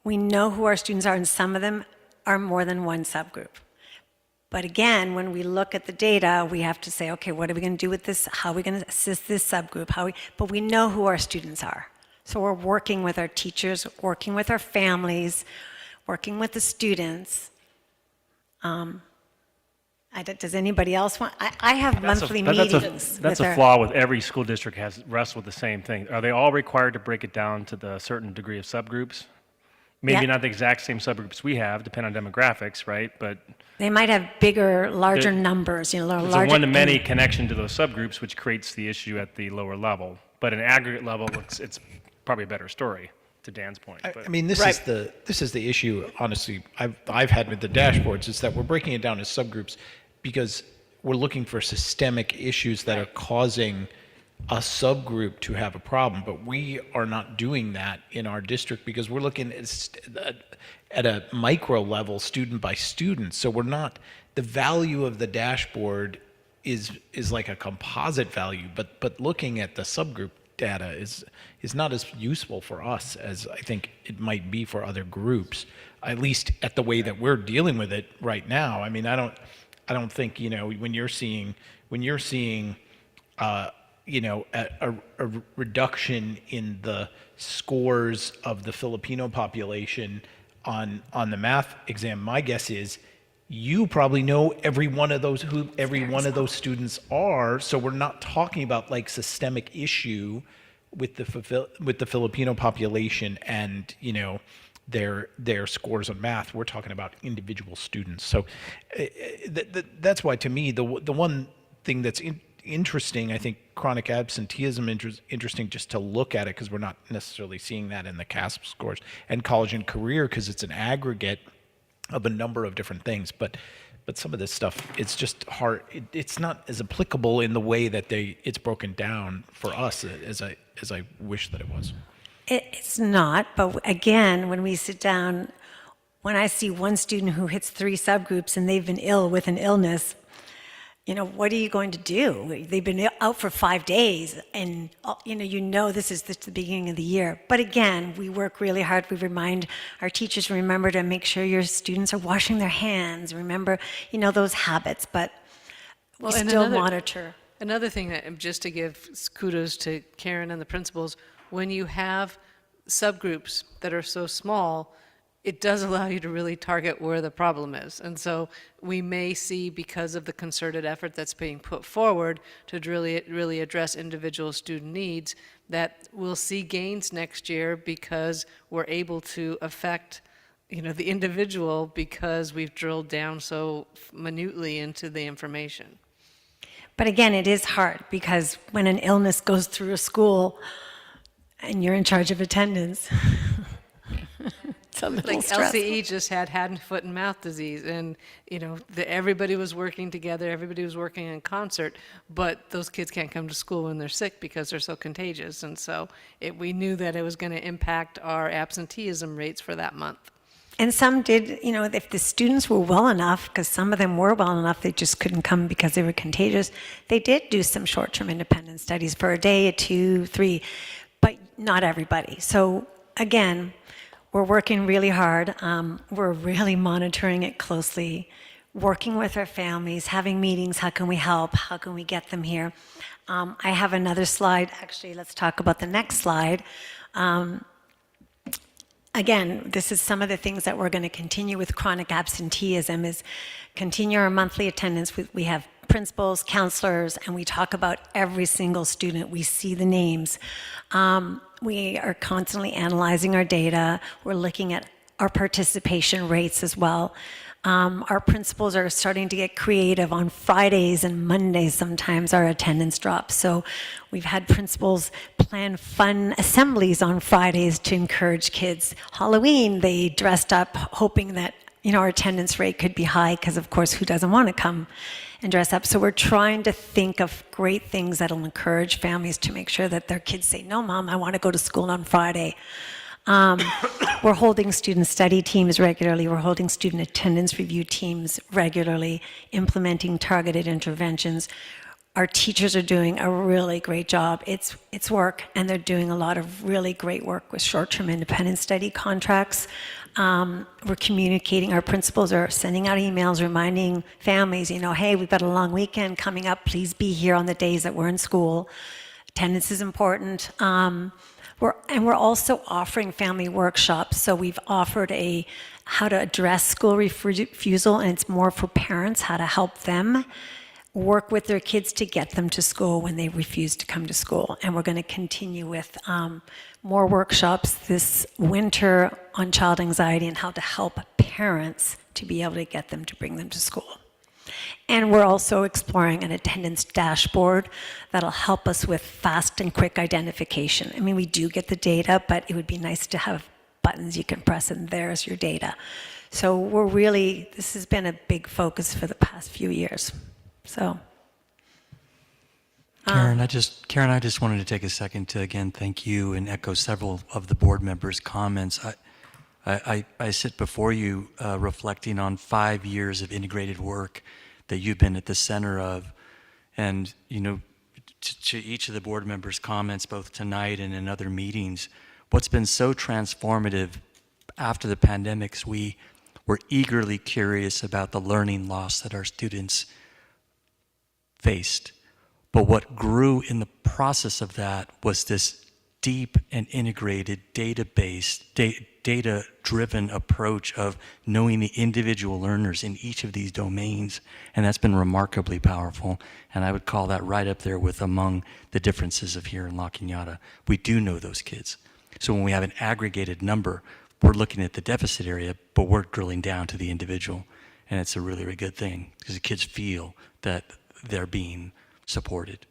[SPEAKER 12] And some of them are more than one subgroup. But again, when we look at the data, we have to say, okay, what are we going to do with this? How are we going to assist this subgroup? But we know who our students are. So we're working with our teachers, working with our families, working with the students. Does anybody else want? I have monthly meetings.
[SPEAKER 9] That's a flaw with every school district rests with the same thing. Are they all required to break it down to the certain degree of subgroups? Maybe not the exact same subgroups we have, depending on demographics, right? But
[SPEAKER 12] they might have bigger, larger numbers.
[SPEAKER 9] There's a one-to-many connection to those subgroups, which creates the issue at the lower level. But at an aggregate level, it's probably a better story. To Dan's point.
[SPEAKER 10] This is the issue. Honestly, I've had with the dashboards is that we're breaking it down as subgroups because we're looking for systemic issues that are causing a subgroup to have a problem. But we are not doing that in our district because we're looking at a micro level, student by student. So we're not. The value of the dashboard is like a composite value, but looking at the subgroup data is not as useful for us as I think it might be for other groups, at least at the way that we're dealing with it right now. I don't think, when you're seeing a reduction in the scores of the Filipino population on the math exam, my guess is you probably know every one of those who every one of those students are. So we're not talking about like systemic issue with the Filipino population and their scores on math. We're talking about individual students. So that's why, to me, the one thing that's interesting, I think chronic absenteeism interesting just to look at it, because we're not necessarily seeing that in the CASP scores, and college and career because it's an aggregate of a number of different things. But some of this stuff, it's just hard. It's not as applicable in the way that it's broken down for us as I wish that it was.
[SPEAKER 12] It's not, but again, when we sit down, when I see one student who hits 3 subgroups and they've been ill with an illness, what are you going to do? They've been out for 5 days, and this is the beginning of the year. But again, we work really hard. We remind our teachers, remember to make sure your students are washing their hands. Remember, those habits, but we still monitor.
[SPEAKER 3] Another thing that, just to give kudos to Karen and the principals, when you have subgroups that are so small, it does allow you to really target where the problem is. And so we may see, because of the concerted effort that's being put forward to really address individual student needs, that we'll see gains next year because we're able to affect the individual, because we've drilled down so minutely into the information.
[SPEAKER 12] But again, it is hard, because when an illness goes through a school and you're in charge of attendance, it's a little stressful.
[SPEAKER 3] LCE just had hand, foot, and mouth disease, and everybody was working together, everybody was working in concert, but those kids can't come to school when they're sick because they're so contagious, and so we knew that it was going to impact our absenteeism rates for that month.
[SPEAKER 12] And some did, if the students were well enough, because some of them were well enough, they just couldn't come because they were contagious, they did do some short-term independent studies for a day, 2, 3, but not everybody. So again, we're working really hard. We're really monitoring it closely, working with our families, having meetings. How can we help? How can we get them here? I have another slide. Actually, let's talk about the next slide. Again, this is some of the things that we're going to continue with chronic absenteeism, is continue our monthly attendance. We have principals, counselors, and we talk about every single student. We see the names. We are constantly analyzing our data. We're looking at our participation rates as well. Our principals are starting to get creative. On Fridays and Mondays, sometimes our attendance drops. So we've had principals plan fun assemblies on Fridays to encourage kids. Halloween, they dressed up hoping that our attendance rate could be high, because of course, who doesn't want to come and dress up? So we're trying to think of great things that'll encourage families to make sure that their kids say, no, Mom, I want to go to school on Friday. We're holding student study teams regularly. We're holding student attendance review teams regularly, implementing targeted interventions. Our teachers are doing a really great job. It's work, and they're doing a lot of really great work with short-term independent study contracts. We're communicating. Our principals are sending out emails reminding families, hey, we've got a long weekend coming up. Please be here on the days that we're in school. Attendance is important. We're also offering family workshops. So we've offered how to address school refusal, and it's more for parents, how to help them work with their kids to get them to school when they refuse to come to school. And we're going to continue with more workshops this winter on child anxiety and how to help parents to be able to get them to bring them to school. And we're also exploring an attendance dashboard that'll help us with fast and quick identification. I mean, we do get the data, but it would be nice to have buttons you can press and there's your data. So this has been a big focus for the past few years. So.
[SPEAKER 11] Karen, I just wanted to take a second to again thank you and echo several of the board members' comments. I sit before you reflecting on 5 years of integrated work that you've been at the center of, and to each of the board members' comments, both tonight and in other meetings, what's been so transformative after the pandemics, we were eagerly curious about the learning loss that our students faced. But what grew in the process of that was this deep and integrated database, data-driven approach of knowing the individual learners in each of these domains, and that's been remarkably powerful. And I would call that right up there with among the differences of here in La Cañada. We do know those kids. So when we have an aggregated number, we're looking at the deficit area, but we're drilling down to the individual. And it's a really, really good thing because the kids feel that they're being supported.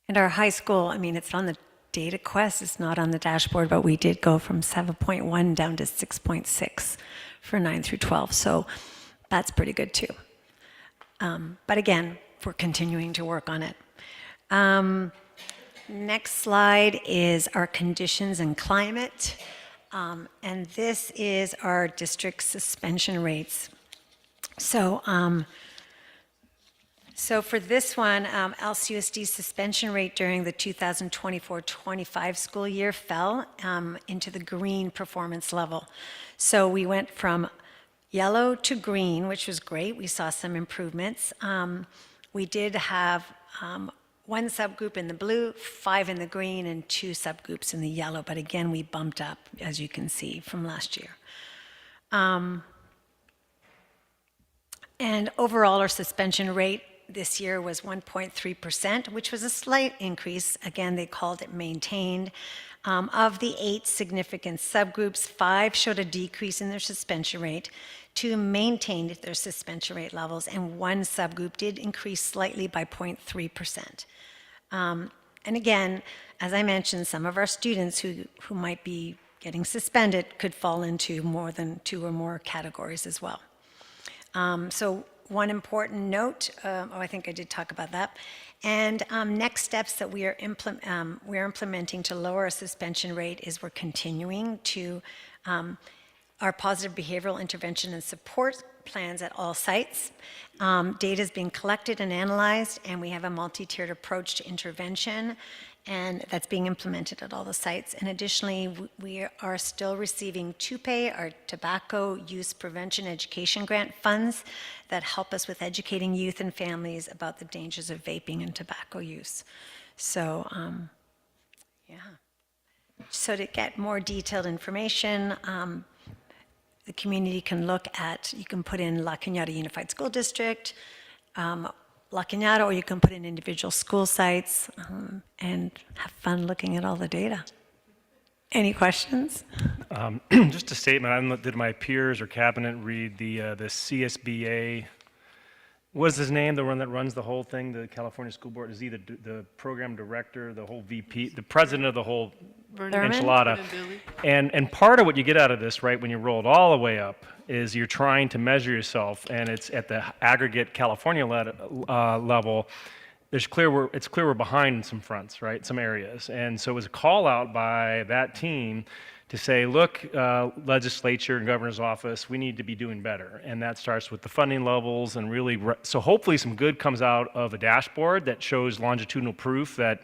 [SPEAKER 12] And our high school, I mean, it's on the data quest, it's not on the dashboard, but we did go from 7.1 down to 6.6 for 9 through 12. So that's pretty good too. But again, we're continuing to work on it. Next slide is our conditions and climate. And this is our district suspension rates. So for this one, LCUSD suspension rate during the 2024-25 school year fell into the green performance level. So we went from yellow to green, which was great. We saw some improvements. We did have one subgroup in the blue, 5 in the green, and 2 subgroups in the yellow. But again, we bumped up, as you can see, from last year. And overall, our suspension rate this year was 1.3%, which was a slight increase. Again, they called it maintained. Of the 8 significant subgroups, 5 showed a decrease in their suspension rate, 2 maintained their suspension rate levels, and 1 subgroup did increase slightly by 0.3%. And again, as I mentioned, some of our students who might be getting suspended could fall into more than 2 or more categories as well. So one important note, I think I did talk about that, and next steps that we are implementing to lower our suspension rate is we're continuing to our positive behavioral intervention and support plans at all sites. Data is being collected and analyzed, and we have a multi-tiered approach to intervention, and that's being implemented at all the sites. And additionally, we are still receiving TUPE, our Tobacco Use Prevention Education Grant funds that help us with educating youth and families about the dangers of vaping and tobacco use. So, yeah. So to get more detailed information, the community can look at, you can put in La Cañada Unified School District, La Cañada, or you can put in individual school sites and have fun looking at all the data. Any questions?
[SPEAKER 9] Just a statement. Did my peers or cabinet read the CSBA? What is his name? The one that runs the whole thing, the California School Board? Is he the program director, the whole VP, the president of the whole enchilada? And part of what you get out of this, right, when you roll it all the way up, is you're trying to measure yourself, and it's at the aggregate California level. It's clear we're behind in some fronts, right, some areas. And so it was a call out by that team to say, look, legislature and governor's office, we need to be doing better. And that starts with the funding levels and really, so hopefully some good comes out of a dashboard that shows longitudinal proof that,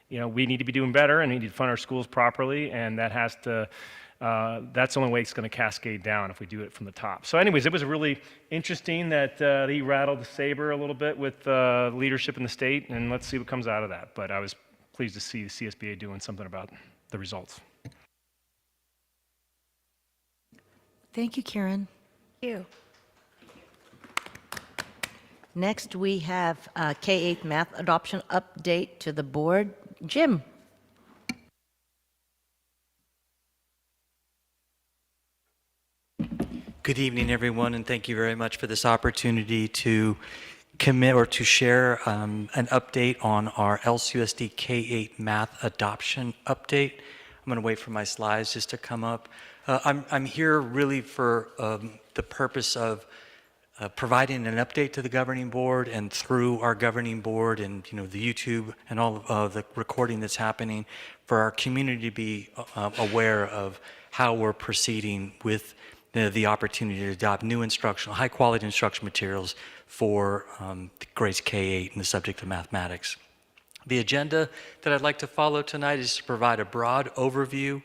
[SPEAKER 9] you know, we need to be doing better and we need to fund our schools properly, and that has to, that's the only way it's going to cascade down if we do it from the top. So anyways, it was really interesting that he rattled the saber a little bit with leadership in the state, and let's see what comes out of that. But I was pleased to see the CSBA doing something about the results.
[SPEAKER 1] Thank you, Karen.
[SPEAKER 12] Thank you.
[SPEAKER 1] Next, we have K-8 math adoption update to the board. Jim.
[SPEAKER 11] Good evening, everyone, and thank you very much for this opportunity to commit or to share an update on our LCUSD K-8 math adoption update. I'm going to wait for my slides just to come up. I'm here really for the purpose of providing an update to the governing board, and through our governing board and the YouTube and all of the recording that's happening, for our community to be aware of how we're proceeding with the opportunity to adopt new high quality instructional materials for grades K-8 and the subject of mathematics. The agenda that I'd like to follow tonight is to provide a broad overview,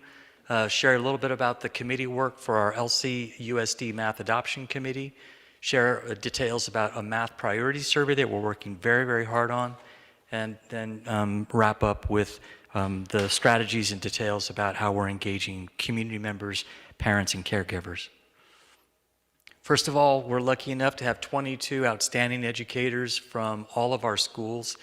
[SPEAKER 11] share a little bit about the committee work for our LCUSD Math Adoption Committee, share details about a math priority survey that we're working very, very hard on, and then wrap up with the strategies and details about how we're engaging community members, parents, and caregivers. First of all, we're lucky enough to have 22 outstanding educators from all of our schools,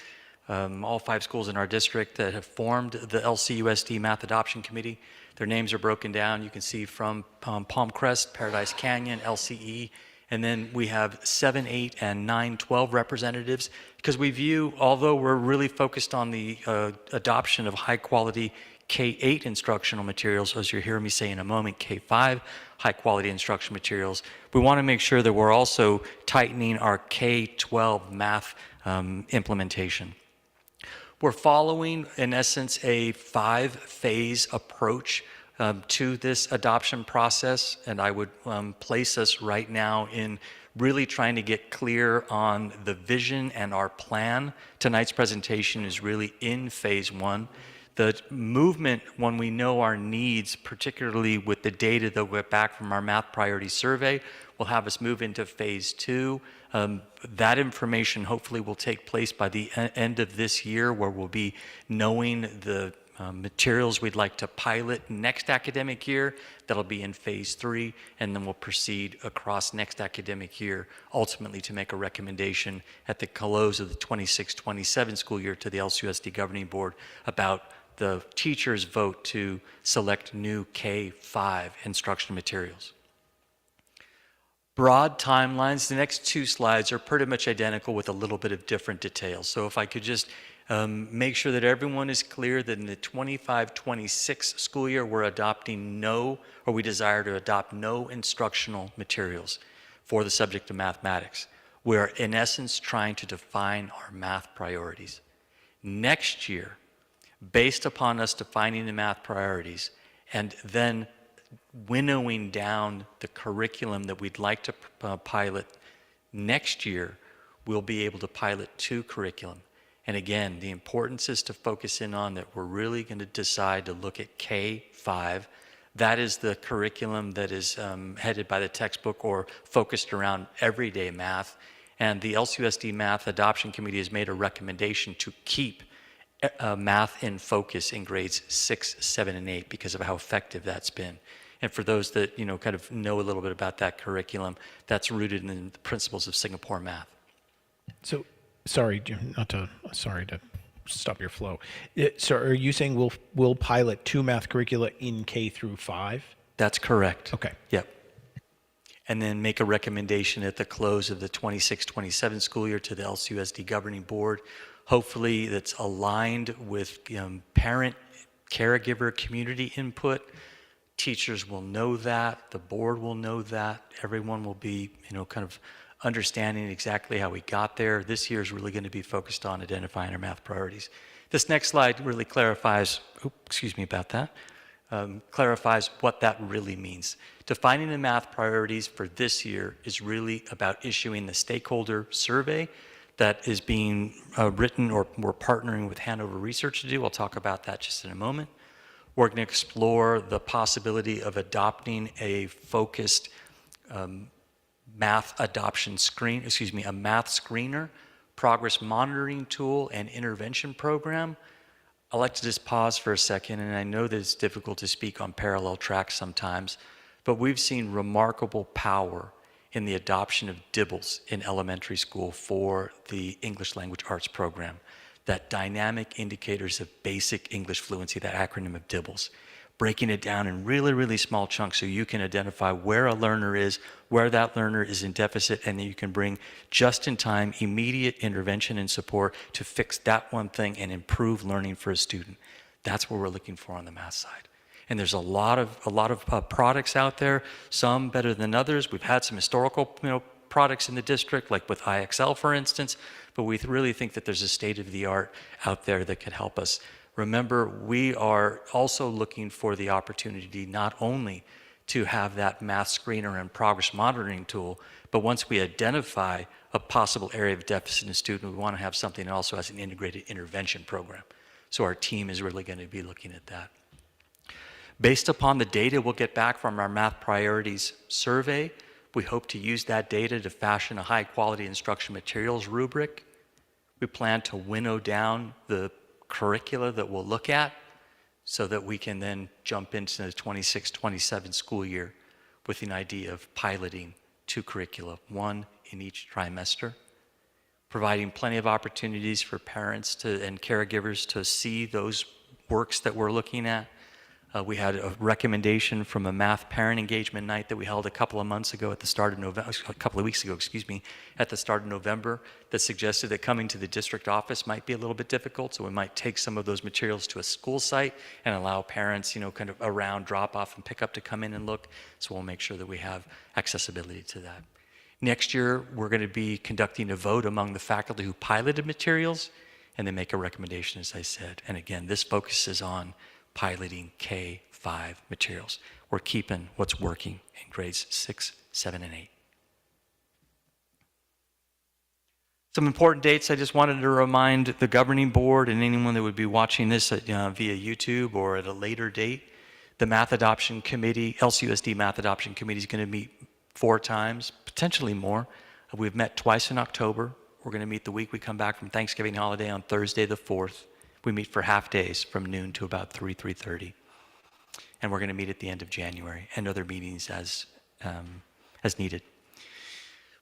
[SPEAKER 11] all 5 schools in our district that have formed the LCUSD Math Adoption Committee. Their names are broken down. You can see from Palm Crest, Paradise Canyon, LCE, and then we have 7, 8, and 9, 12 representatives because we view, although we're really focused on the adoption of high quality K-8 instructional materials, as you'll hear me say in a moment, K-5 high quality instructional materials, we want to make sure that we're also tightening our K-12 math implementation. We're following, in essence, a 5-phase approach to this adoption process, and I would place us right now in really trying to get clear on the vision and our plan. Tonight's presentation is really in phase 1. The movement, when we know our needs, particularly with the data that we get back from our math priority survey, will have us move into phase 2. That information hopefully will take place by the end of this year, where we'll be knowing the materials we'd like to pilot next academic year. That'll be in phase 3, and then we'll proceed across next academic year, ultimately to make a recommendation at the close of the 26-27 school year to the LCUSD Governing Board about the teachers' vote to select new K-5 instructional materials. Broad timelines. The next 2 slides are pretty much identical with a little bit of different details. So if I could just make sure that everyone is clear that in the 25-26 school year, we're adopting we desire to adopt no instructional materials for the subject of mathematics. We're, in essence, trying to define our math priorities. Next year, based upon us defining the math priorities and then winnowing down the curriculum that we'd like to pilot next year, we'll be able to pilot 2 curriculum. And again, the importance is to focus in on that we're really going to decide to look at K-5. That is the curriculum that is headed by the textbook or focused around everyday math. And the LCUSD Math Adoption Committee has made a recommendation to keep math in focus in grades 6, 7, and 8 because of how effective that's been. And for those that kind of know a little bit about that curriculum, that's rooted in the principles of Singapore math.
[SPEAKER 10] So, sorry to stop your flow. So, are you saying we'll pilot 2 math curricula in K through 5?
[SPEAKER 11] That's correct.
[SPEAKER 10] Okay.
[SPEAKER 11] Yep. And then make a recommendation at the close of the 26-27 school year to the LCUSD Governing Board. Hopefully that's aligned with parent, caregiver, community input. Teachers will know that, the board will know that, everyone will be, kind of understanding exactly how we got there. This year is really going to be focused on identifying our math priorities. This next slide really clarifies, clarifies what that really means. Defining the math priorities for this year is really about issuing the stakeholder survey that is being written, or we're partnering with Hanover Research to do. I'll talk about that just in a moment. We're going to explore the possibility of adopting a focused math adoption a math screener, progress monitoring tool, and intervention program. I like to just pause for a second, and I know that it's difficult to speak on parallel tracks sometimes, but we've seen remarkable power in the adoption of DIBELS in elementary school for the English Language Arts program. That dynamic indicators of basic English fluency, that acronym of DIBELS, breaking it down in really, really small chunks so you can identify where a learner is, where that learner is in deficit, and then you can bring just-in-time, immediate intervention and support to fix that one thing and improve learning for a student. That's what we're looking for on the math side. And there's a lot of products out there, some better than others. We've had some historical products in the district, like with IXL, for instance, but we really think that there's a state-of-the-art out there that could help us. Remember, we are also looking for the opportunity not only to have that math screener and progress monitoring tool, but once we identify a possible area of deficit in a student, we want to have something that also has an integrated intervention program. So our team is really going to be looking at that. Based upon the data we'll get back from our math priorities survey, we hope to use that data to fashion a high-quality instruction materials rubric. We plan to winnow down the curricula that we'll look at so that we can then jump into the 26-27 school year with an idea of piloting 2 curricula, 1 in each trimester, providing plenty of opportunities for parents and caregivers to see those works that we're looking at. We had a recommendation from a math parent engagement night that we held a couple of months ago at the start of November, a couple of weeks ago, at the start of November, that suggested that coming to the district office might be a little bit difficult, so we might take some of those materials to a school site and allow parents, kind of around drop off and pick up to come in and look, so we'll make sure that we have accessibility to that. Next year, we're going to be conducting a vote among the faculty who piloted materials, and then make a recommendation, as I said. And again, this focuses on piloting K-5 materials. We're keeping what's working in grades 6, 7, and 8. Some important dates I just wanted to remind the governing board and anyone that would be watching this via YouTube or at a later date. The Math Adoption Committee, LCUSD Math Adoption Committee, is going to meet 4 times, potentially more. We've met twice in October. We're going to meet the week we come back from Thanksgiving holiday on Thursday the 4th. We meet for half days from noon to about 3:30. And we're going to meet at the end of January and other meetings as needed.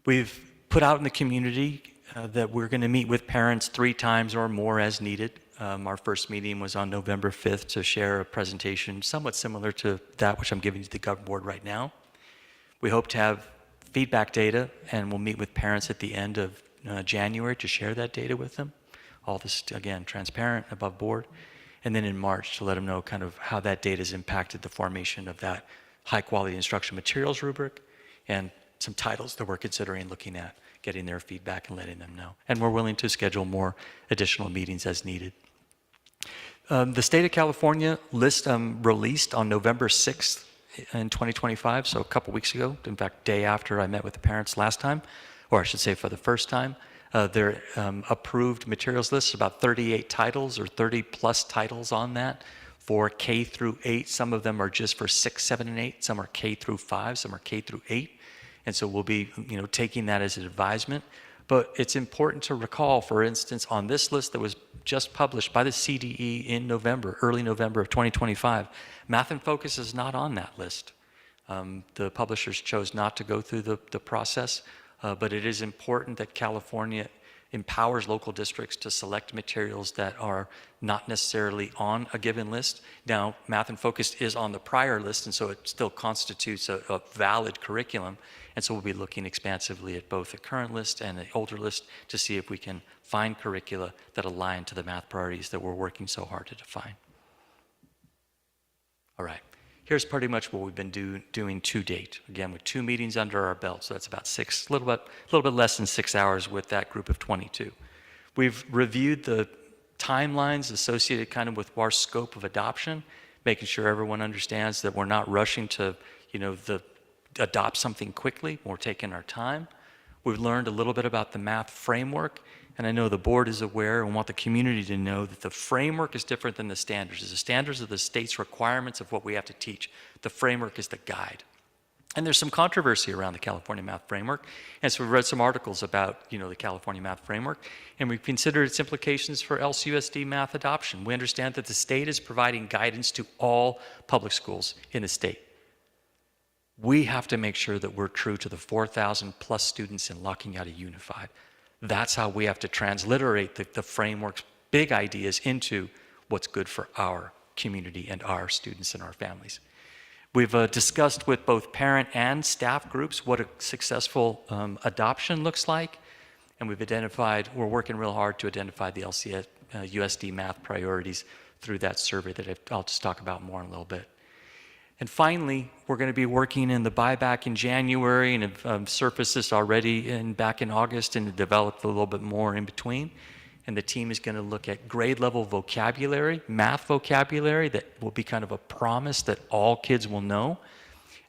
[SPEAKER 11] We've put out in the community that we're going to meet with parents 3 times or more as needed. Our first meeting was on November 5th to share a presentation somewhat similar to that which I'm giving to the governing board right now. We hope to have feedback data, and we'll meet with parents at the end of January to share that data with them. All this, again, transparent, above board. And then in March to let them know kind of how that data has impacted the formation of that high-quality instruction materials rubric and some titles that we're considering looking at, getting their feedback and letting them know. And we're willing to schedule more additional meetings as needed. The state of California list released on November 6th in 2025, so a couple weeks ago, in fact, day after I met with the parents last time, or I should say for the first time. Their approved materials list is about 38 titles or 30 plus titles on that for K through 8. Some of them are just for 6, 7, and 8. Some are K through 5. Some are K through 8. And so we'll be taking that as an advisement. But it's important to recall, for instance, on this list that was just published by the CDE in November, early November of 2025, Math in Focus is not on that list. The publishers chose not to go through the process. But it is important that California empowers local districts to select materials that are not necessarily on a given list. Now, Math in Focus is on the prior list, and so it still constitutes a valid curriculum. And so we'll be looking expansively at both the current list and the older list to see if we can find curricula that align to the math priorities that we're working so hard to define. All right. Here's pretty much what we've been doing to date. Again, with 2 meetings under our belt, so that's about 6, a little bit less than 6 hours with that group of 22. We've reviewed the timelines associated kind of with our scope of adoption, making sure everyone understands that we're not rushing to, adopt something quickly. We're taking our time. We've learned a little bit about the math framework, and I know the board is aware and want the community to know that the framework is different than the standards. The standards are the state's requirements of what we have to teach. The framework is the guide. And there's some controversy around the California Math Framework, and so we've read some articles about, the California Math Framework, and we've considered its implications for LCUSD math adoption. We understand that the state is providing guidance to all public schools in the state. We have to make sure that we're true to the 4,000 plus students in Locking Out a Unified. That's how we have to transliterate the framework's big ideas into what's good for our community and our students and our families. We've discussed with both parent and staff groups what a successful adoption looks like, and we're working real hard to identify the LCUSD math priorities through that survey that I'll just talk about more in a little bit. And finally, we're going to be working in the buyback in January and have surfaced this already back in August and developed a little bit more in between. And the team is going to look at grade level vocabulary, math vocabulary that will be kind of a promise that all kids will know,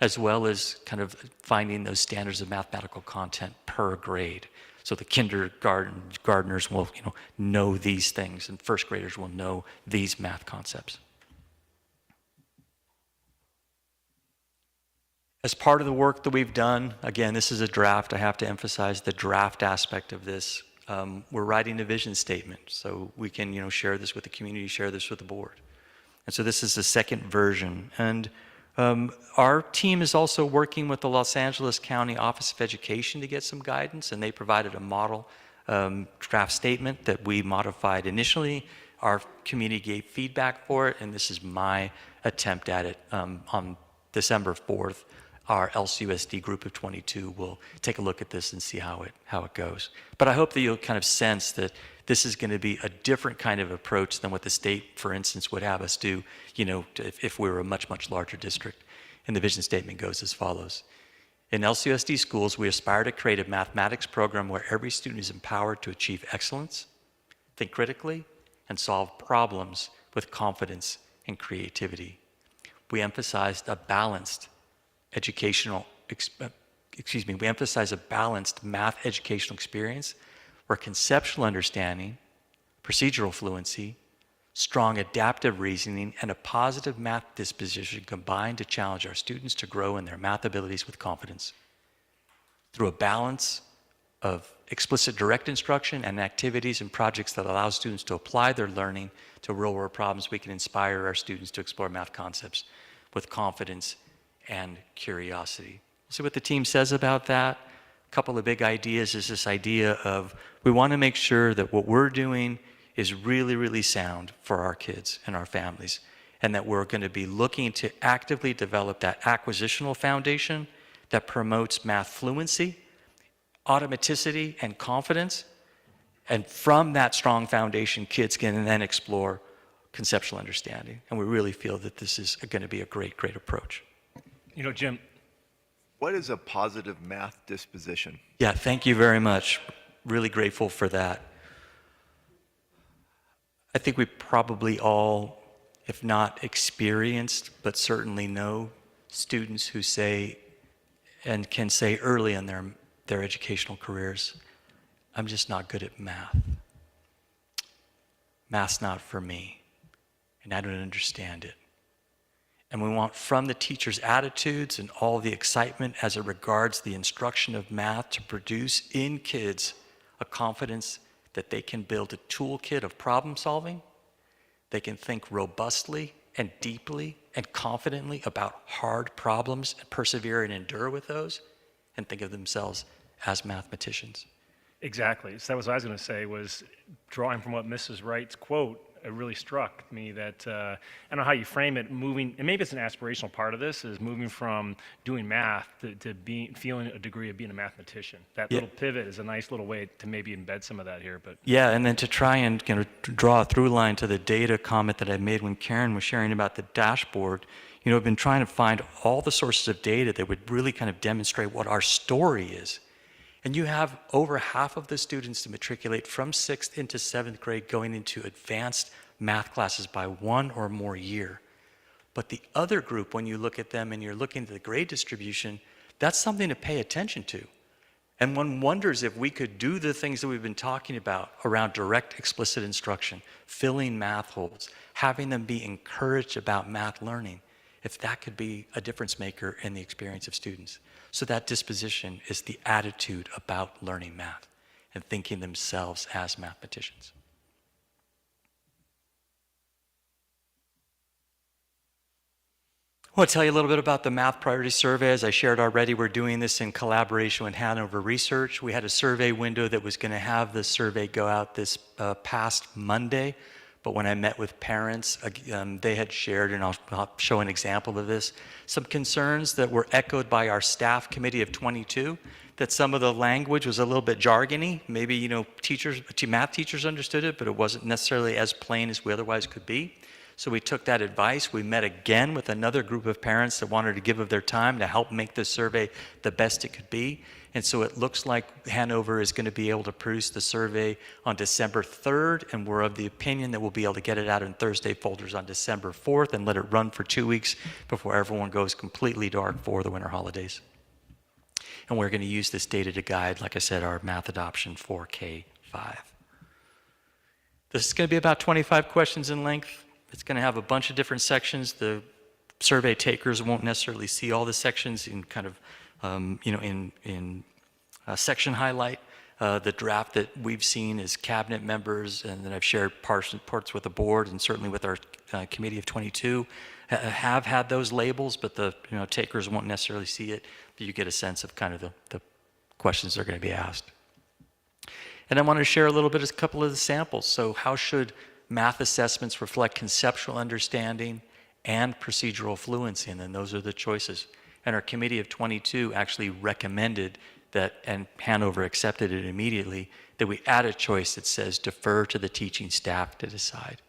[SPEAKER 11] as well as kind of finding those standards of mathematical content per grade. So the kindergartners will know these things, and first graders will know these math concepts. As part of the work that we've done, again, this is a draft. I have to emphasize the draft aspect of this. we're writing a vision statement so we can, share this with the community, share this with the board. And so this is the second version. And our team is also working with the Los Angeles County Office of Education to get some guidance, and they provided a model draft statement that we modified initially. Our community gave feedback for it, and this is my attempt at it. On December 4th, our LCUSD group of 22 will take a look at this and see how it goes. But I hope that you'll kind of sense that this is going to be a different kind of approach than what the state, for instance, would have us do, if we were a much, much larger district. And the vision statement goes as follows. In LCUSD schools, we aspire to create a mathematics program where every student is empowered to achieve excellence, think critically, and solve problems with confidence and creativity. We emphasize a balanced math educational experience where conceptual understanding, procedural fluency, strong adaptive reasoning, and a positive math disposition combine to challenge our students to grow in their math abilities with confidence. Through a balance of explicit direct instruction and activities and projects that allow students to apply their learning to real-world problems, we can inspire our students to explore math concepts with confidence and curiosity. We'll see what the team says about that. A couple of big ideas is this idea of we want to make sure that what we're doing is really, really sound for our kids and our families, and that we're going to be looking to actively develop that acquisitional foundation that promotes math fluency, automaticity, and confidence. And from that strong foundation, kids can then explore conceptual understanding. And we really feel that this is going to be a great, great approach.
[SPEAKER 9] Jim.
[SPEAKER 2] What is a positive math disposition?
[SPEAKER 11] Yeah, thank you very much. Really grateful for that. I think we probably all, if not experienced, but certainly know students who say and can say early in their educational careers, I'm just not good at math. Math's not for me, and I don't understand it. And we want from the teacher's attitudes and all the excitement as it regards the instruction of math to produce in kids a confidence that they can build a toolkit of problem solving. They can think robustly and deeply and confidently about hard problems and persevere and endure with those and think of themselves as mathematicians.
[SPEAKER 9] Exactly. So that was what I was going to say, was drawing from what Mrs. Wright's quote, it really struck me that, I don't know how you frame it, moving, and maybe it's an aspirational part of this, is moving from doing math to feeling a degree of being a mathematician. That little pivot is a nice little way to maybe embed some of that here. But
[SPEAKER 11] yeah, and then to try and draw a through line to the data comment that I made when Karen was sharing about the dashboard. I've been trying to find all the sources of data that would really kind of demonstrate what our story is. And you have over half of the students to matriculate from 6th into 7th grade going into advanced math classes by 1 or more year. But the other group, when you look at them and you're looking at the grade distribution, that's something to pay attention to. And one wonders if we could do the things that we've been talking about around direct explicit instruction, filling math holes, having them be encouraged about math learning, if that could be a difference maker in the experience of students. So that disposition is the attitude about learning math and thinking themselves as mathematicians. I want to tell you a little bit about the Math Priority Survey. As I shared already, we're doing this in collaboration with Hanover Research. We had a survey window that was going to have the survey go out this past Monday. But when I met with parents, they had shared, and I'll show an example of this, some concerns that were echoed by our staff committee of 22, that some of the language was a little bit jargony. Maybe, math teachers understood it, but it wasn't necessarily as plain as we otherwise could be. So we took that advice. We met again with another group of parents that wanted to give of their time to help make this survey the best it could be. And so it looks like Hanover is going to be able to produce the survey on December 3rd, and we're of the opinion that we'll be able to get it out in Thursday folders on December 4th and let it run for 2 weeks before everyone goes completely dark for the winter holidays. And we're going to use this data to guide, like I said, our math adoption for K-5. This is going to be about 25 questions in length. It's going to have a bunch of different sections. The survey takers won't necessarily see all the sections in kind of, in section highlight. The draft that we've seen as cabinet members, and that I've shared partial reports with the board and certainly with our committee of 22, have had those labels, but the takers won't necessarily see it. But you get a sense of kind of the questions that are going to be asked. And I want to share a little bit of a couple of the samples. So how should math assessments reflect conceptual understanding and procedural fluency? And then those are the choices. And our committee of 22 actually recommended that, and Hanover accepted it immediately, that we add a choice that says defer to the teaching staff to decide.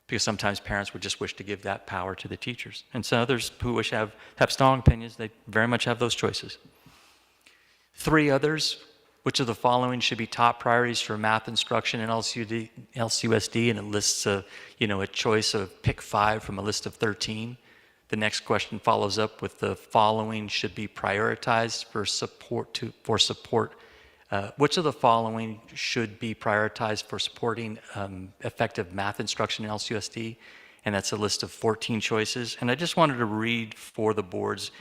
[SPEAKER 11] Because sometimes parents would just wish to give that power to the teachers. And so others who wish to have strong opinions, they very much have those choices. 3 others, which of the following should be top priorities for math instruction in LCUSD, and it lists a choice of pick 5 from a list of 13. The next question follows up with the following should be prioritized for support. Which of the following should be prioritized for supporting effective math instruction in LCUSD? And that's a list of 14 choices. And I just wanted to read for the board's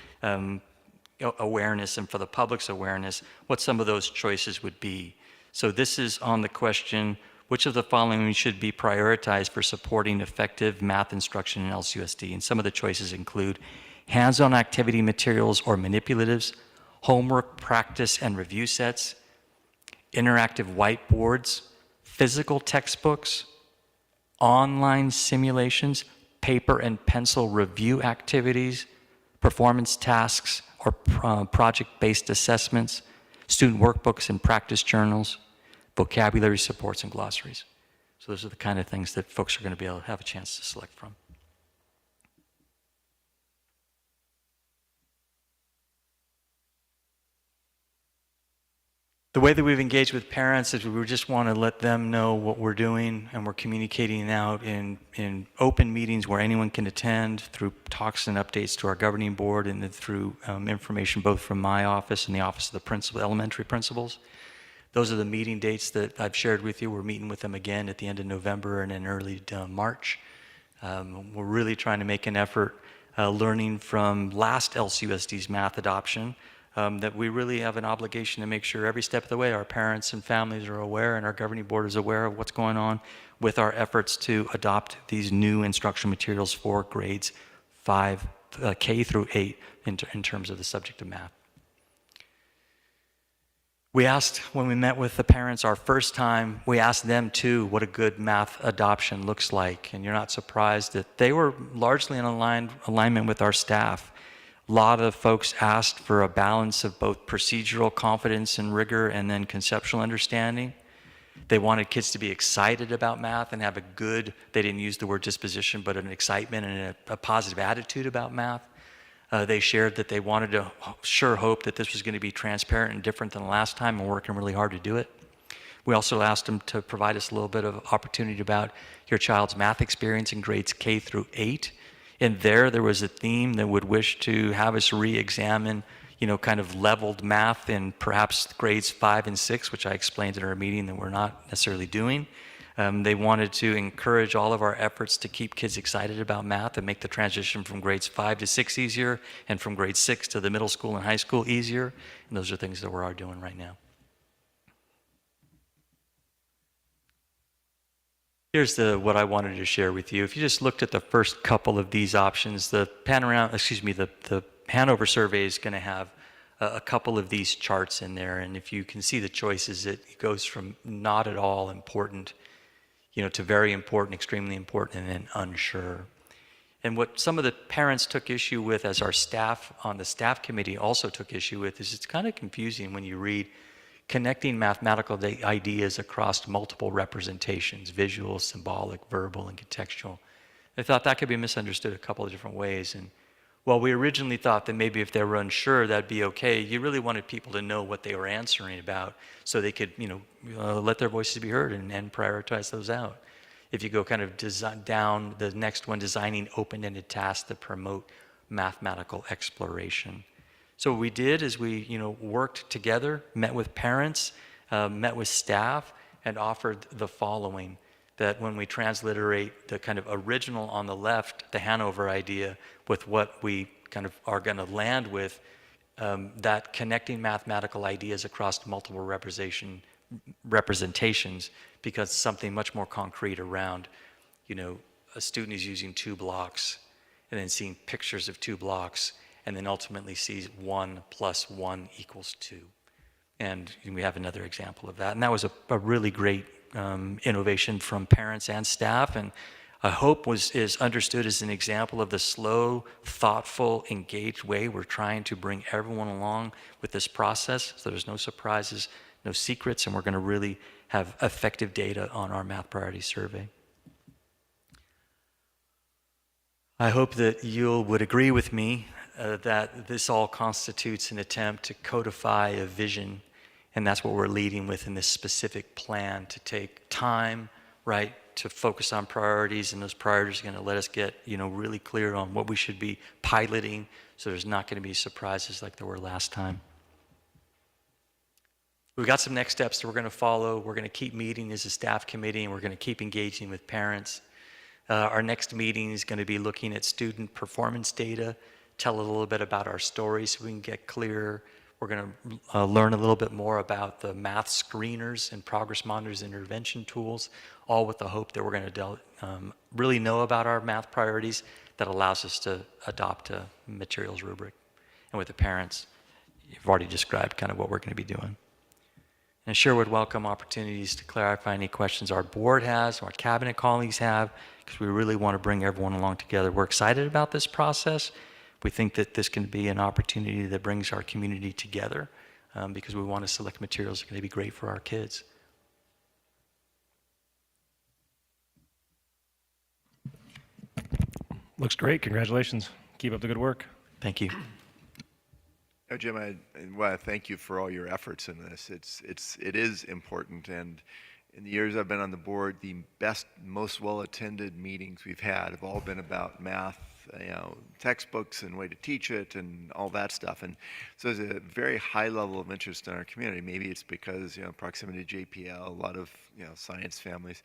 [SPEAKER 11] awareness and for the public's awareness what some of those choices would be. So this is on the question, which of the following should be prioritized for supporting effective math instruction in LCUSD? And some of the choices include hands-on activity materials or manipulatives, homework, practice, and review sets, interactive whiteboards, physical textbooks, online simulations, paper and pencil review activities, performance tasks or project-based assessments, student workbooks and practice journals, vocabulary supports and glossaries. So those are the kind of things that folks are going to be able to have a chance to select from. The way that we've engaged with parents is we just want to let them know what we're doing, and we're communicating out in open meetings where anyone can attend, through talks and updates to our governing board, and then through information both from my office and the office of the principal, elementary principals. Those are the meeting dates that I've shared with you. We're meeting with them again at the end of November and in early March. We're really trying to make an effort, learning from last LCUSD's math adoption, that we really have an obligation to make sure every step of the way our parents and families are aware and our governing board is aware of what's going on with our efforts to adopt these new instructional materials for grades 5, K through 8 in terms of the subject of math. We asked, when we met with the parents our first time, we asked them too what a good math adoption looks like. And you're not surprised that they were largely in alignment with our staff. A lot of folks asked for a balance of both procedural confidence and rigor and then conceptual understanding. They wanted kids to be excited about math and have a good, they didn't use the word disposition, but an excitement and a positive attitude about math. They shared that they wanted to sure hope that this was going to be transparent and different than the last time, and working really hard to do it. We also asked them to provide us a little bit of opportunity about your child's math experience in grades K through 8. And there was a theme that would wish to have us re-examine, kind of leveled math in perhaps grades 5 and 6, which I explained at our meeting that we're not necessarily doing. They wanted to encourage all of our efforts to keep kids excited about math and make the transition from grades 5 to 6 easier, and from grade 6 to the middle school and high school easier. And those are things that we're doing right now. Here's what I wanted to share with you. If you just looked at the first couple of these options, the Hanover survey is going to have a couple of these charts in there. And if you can see the choices, it goes from not at all important, to very important, extremely important, and then unsure. And what some of the parents took issue with, as our staff on the staff committee also took issue with, is it's kind of confusing when you read connecting mathematical ideas across multiple representations, visual, symbolic, verbal, and contextual. I thought that could be misunderstood a couple of different ways. And while we originally thought that maybe if they were unsure, that'd be okay, you really wanted people to know what they were answering about so they could, let their voices be heard and prioritize those out. If you go kind of down the next one, designing open-ended tasks that promote mathematical exploration. So what we did is we, worked together, met with parents, met with staff, and offered the following, that when we transliterate the kind of original on the left, the Hanover idea, with what we kind of are going to land with, that connecting mathematical ideas across multiple representations, because something much more concrete around, a student is using 2 blocks and then seeing pictures of 2 blocks and then ultimately sees 1 + 1 = 2. And we have another example of that. And that was a really great innovation from parents and staff, and I hope is understood as an example of the slow, thoughtful, engaged way we're trying to bring everyone along with this process, so there's no surprises, no secrets, and we're going to really have effective data on our math priority survey. I hope that you would agree with me that this all constitutes an attempt to codify a vision, and that's what we're leading with in this specific plan, to take time, right, to focus on priorities, and those priorities are going to let us get, really clear on what we should be piloting, so there's not going to be surprises like there were last time. We've got some next steps that we're going to follow. We're going to keep meeting as a staff committee, and we're going to keep engaging with parents. Our next meeting is going to be looking at student performance data, tell a little bit about our stories so we can get clearer. We're going to learn a little bit more about the math screeners and progress monitors intervention tools, all with the hope that we're going to really know about our math priorities that allows us to adopt a materials rubric. And with the parents, you've already described kind of what we're going to be doing. And I sure would welcome opportunities to clarify any questions our board has, or our cabinet colleagues have, because we really want to bring everyone along together. We're excited about this process. We think that this can be an opportunity that brings our community together, because we want to select materials that are going to be great for our kids.
[SPEAKER 9] Looks great. Congratulations. Keep up the good work.
[SPEAKER 11] Thank you.
[SPEAKER 2] Jim, I want to thank you for all your efforts in this. It is important, and in the years I've been on the board, the best, most well-attended meetings we've had have all been about math, textbooks and way to teach it and all that stuff. And so there's a very high level of interest in our community. Maybe it's because, proximity to JPL, a lot of, science families,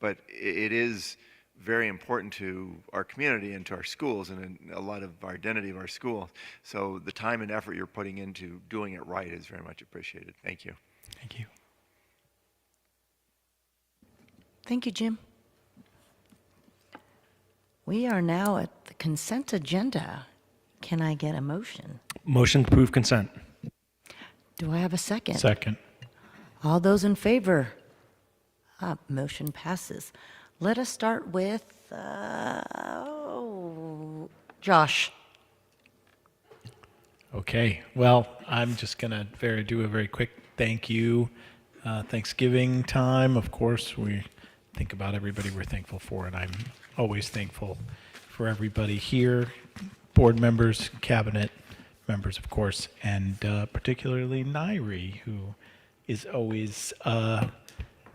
[SPEAKER 2] but it is very important to our community and to our schools and a lot of our identity of our school. So the time and effort you're putting into doing it right is very much appreciated. Thank you.
[SPEAKER 11] Thank you.
[SPEAKER 1] Thank you, Jim. We are now at the consent agenda. Can I get a motion?
[SPEAKER 9] Motion to approve consent.
[SPEAKER 1] Do I have a second?
[SPEAKER 10] Second.
[SPEAKER 1] All those in favor? Motion passes. Let us start with Josh.
[SPEAKER 10] Okay. Well, I'm just going to do a very quick thank you. Thanksgiving time, of course, we think about everybody we're thankful for, and I'm always thankful for everybody here, board members, cabinet members, of course, and particularly Nairi, who is always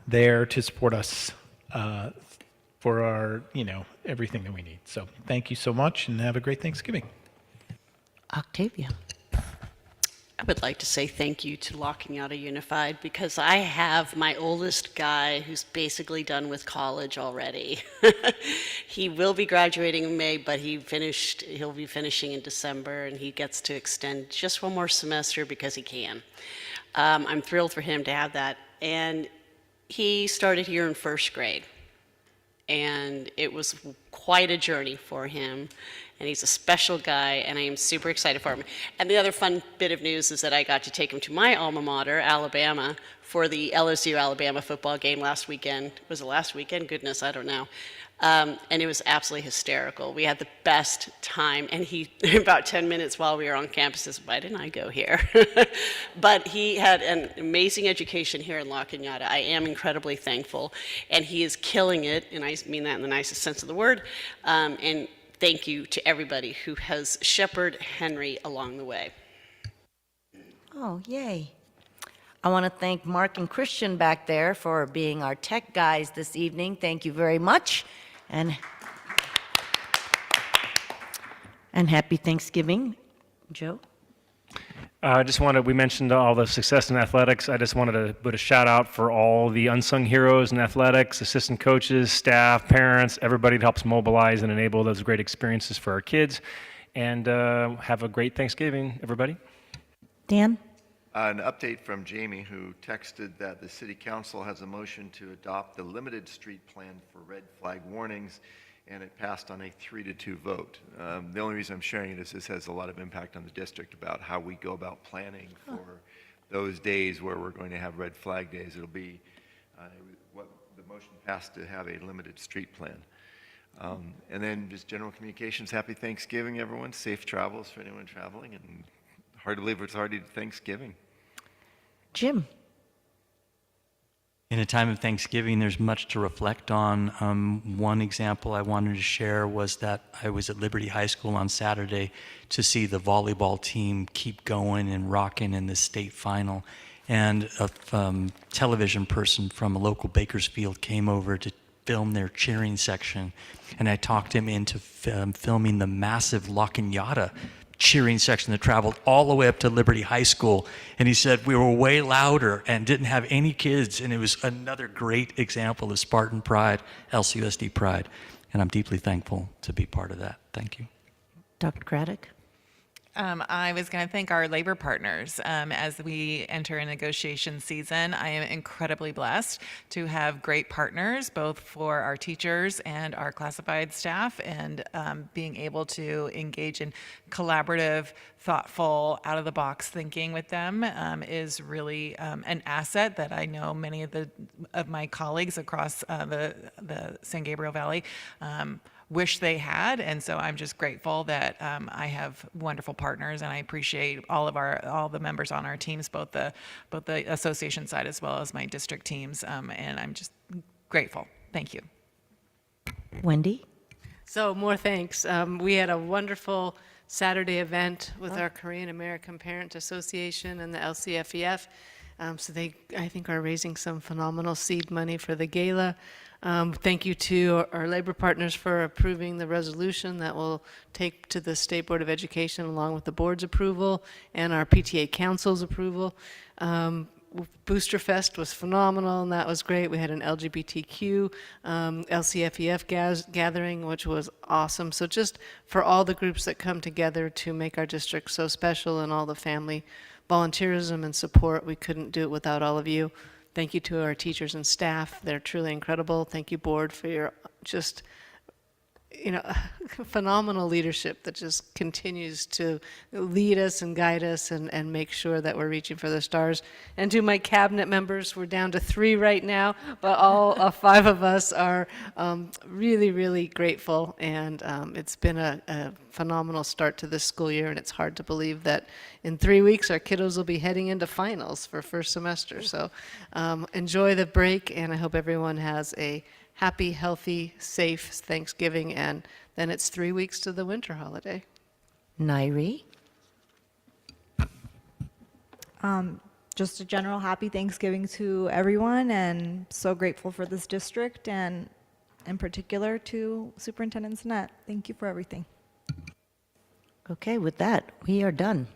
[SPEAKER 10] there to support us for our, everything that we need. So thank you so much, and have a great Thanksgiving.
[SPEAKER 1] Octavia.
[SPEAKER 5] I would like to say thank you to Locking Out a Unified, because I have my oldest guy who's basically done with college already. He will be graduating in May, but he'll be finishing in December, and he gets to extend just one more semester because he can. I'm thrilled for him to have that. And he started here in first grade, and it was quite a journey for him. And he's a special guy, and I am super excited for him. And the other fun bit of news is that I got to take him to my alma mater, Alabama, for the LSU-Alabama football game last weekend. Was it last weekend? Goodness, I don't know. And it was absolutely hysterical. We had the best time, and he, about 10 minutes while we were on campus, says, "Why didn't I go here?" But he had an amazing education here in La Cañada. I am incredibly thankful, and he is killing it, and I mean that in the nicest sense of the word. And thank you to everybody who has shepherded Henry along the way.
[SPEAKER 1] Oh, yay. I want to thank Mark and Christian back there for being our tech guys this evening. Thank you very much. And happy Thanksgiving. Joe?
[SPEAKER 9] We mentioned all the success in athletics. I just wanted to put a shout out for all the unsung heroes in athletics, assistant coaches, staff, parents, everybody that helps mobilize and enable those great experiences for our kids. And have a great Thanksgiving, everybody.
[SPEAKER 1] Dan?
[SPEAKER 2] An update from Jamie, who texted that the city council has a motion to adopt the limited street plan for red flag warnings, and it passed on a 3-2 vote. The only reason I'm sharing it is this has a lot of impact on the district about how we go about planning for those days where we're going to have red flag days. It'll be what the motion passed to have a limited street plan. And then just general communications. Happy Thanksgiving, everyone. Safe travels for anyone traveling, and hard to believe it's already Thanksgiving.
[SPEAKER 1] Jim?
[SPEAKER 11] In a time of Thanksgiving, there's much to reflect on. One example I wanted to share was that I was at Liberty High School on Saturday to see the volleyball team keep going and rocking in the state final. And a television person from a local Bakersfield came over to film their cheering section. And I talked him into filming the massive La Cañada cheering section that traveled all the way up to Liberty High School. And he said we were way louder and didn't have any kids. And it was another great example of Spartan pride, LCUSD pride. And I'm deeply thankful to be part of that. Thank you.
[SPEAKER 1] Dr. Craddock?
[SPEAKER 6] I was going to thank our labor partners as we enter a negotiation season. I am incredibly blessed to have great partners, both for our teachers and our classified staff, and being able to engage in collaborative, thoughtful, out-of-the-box thinking with them is really an asset that I know many of my colleagues across the San Gabriel Valley wish they had, and so I'm just grateful that I have wonderful partners, and I appreciate all the members on our teams, both the association side as well as my district teams, and I'm just grateful. Thank you.
[SPEAKER 1] Wendy?
[SPEAKER 3] So more thanks. We had a wonderful Saturday event with our Korean American Parent Association and the LCFEF. So they, I think, are raising some phenomenal seed money for the gala. Thank you to our labor partners for approving the resolution that will take to the State Board of Education along with the board's approval and our PTA council's approval. Booster Fest was phenomenal, and that was great. We had an LGBTQ LCFEF gathering, which was awesome. So just for all the groups that come together to make our district so special, and all the family volunteerism and support, we couldn't do it without all of you. Thank you to our teachers and staff. They're truly incredible. Thank you, board, for your just, phenomenal leadership that just continues to lead us and guide us and make sure that we're reaching for the stars. And to my cabinet members, we're down to 3 right now, but all 5 of us are really, really grateful. And it's been a phenomenal start to this school year, and it's hard to believe that in 3 weeks our kiddos will be heading into finals for first semester. So enjoy the break, and I hope everyone has a happy, healthy, safe Thanksgiving, and then it's 3 weeks to the winter holiday.
[SPEAKER 1] Nairi?
[SPEAKER 13] Just a general happy Thanksgiving to everyone, and so grateful for this district, and in particular to Superintendent Sinet. Thank you for everything.
[SPEAKER 1] Okay, with that, we are done.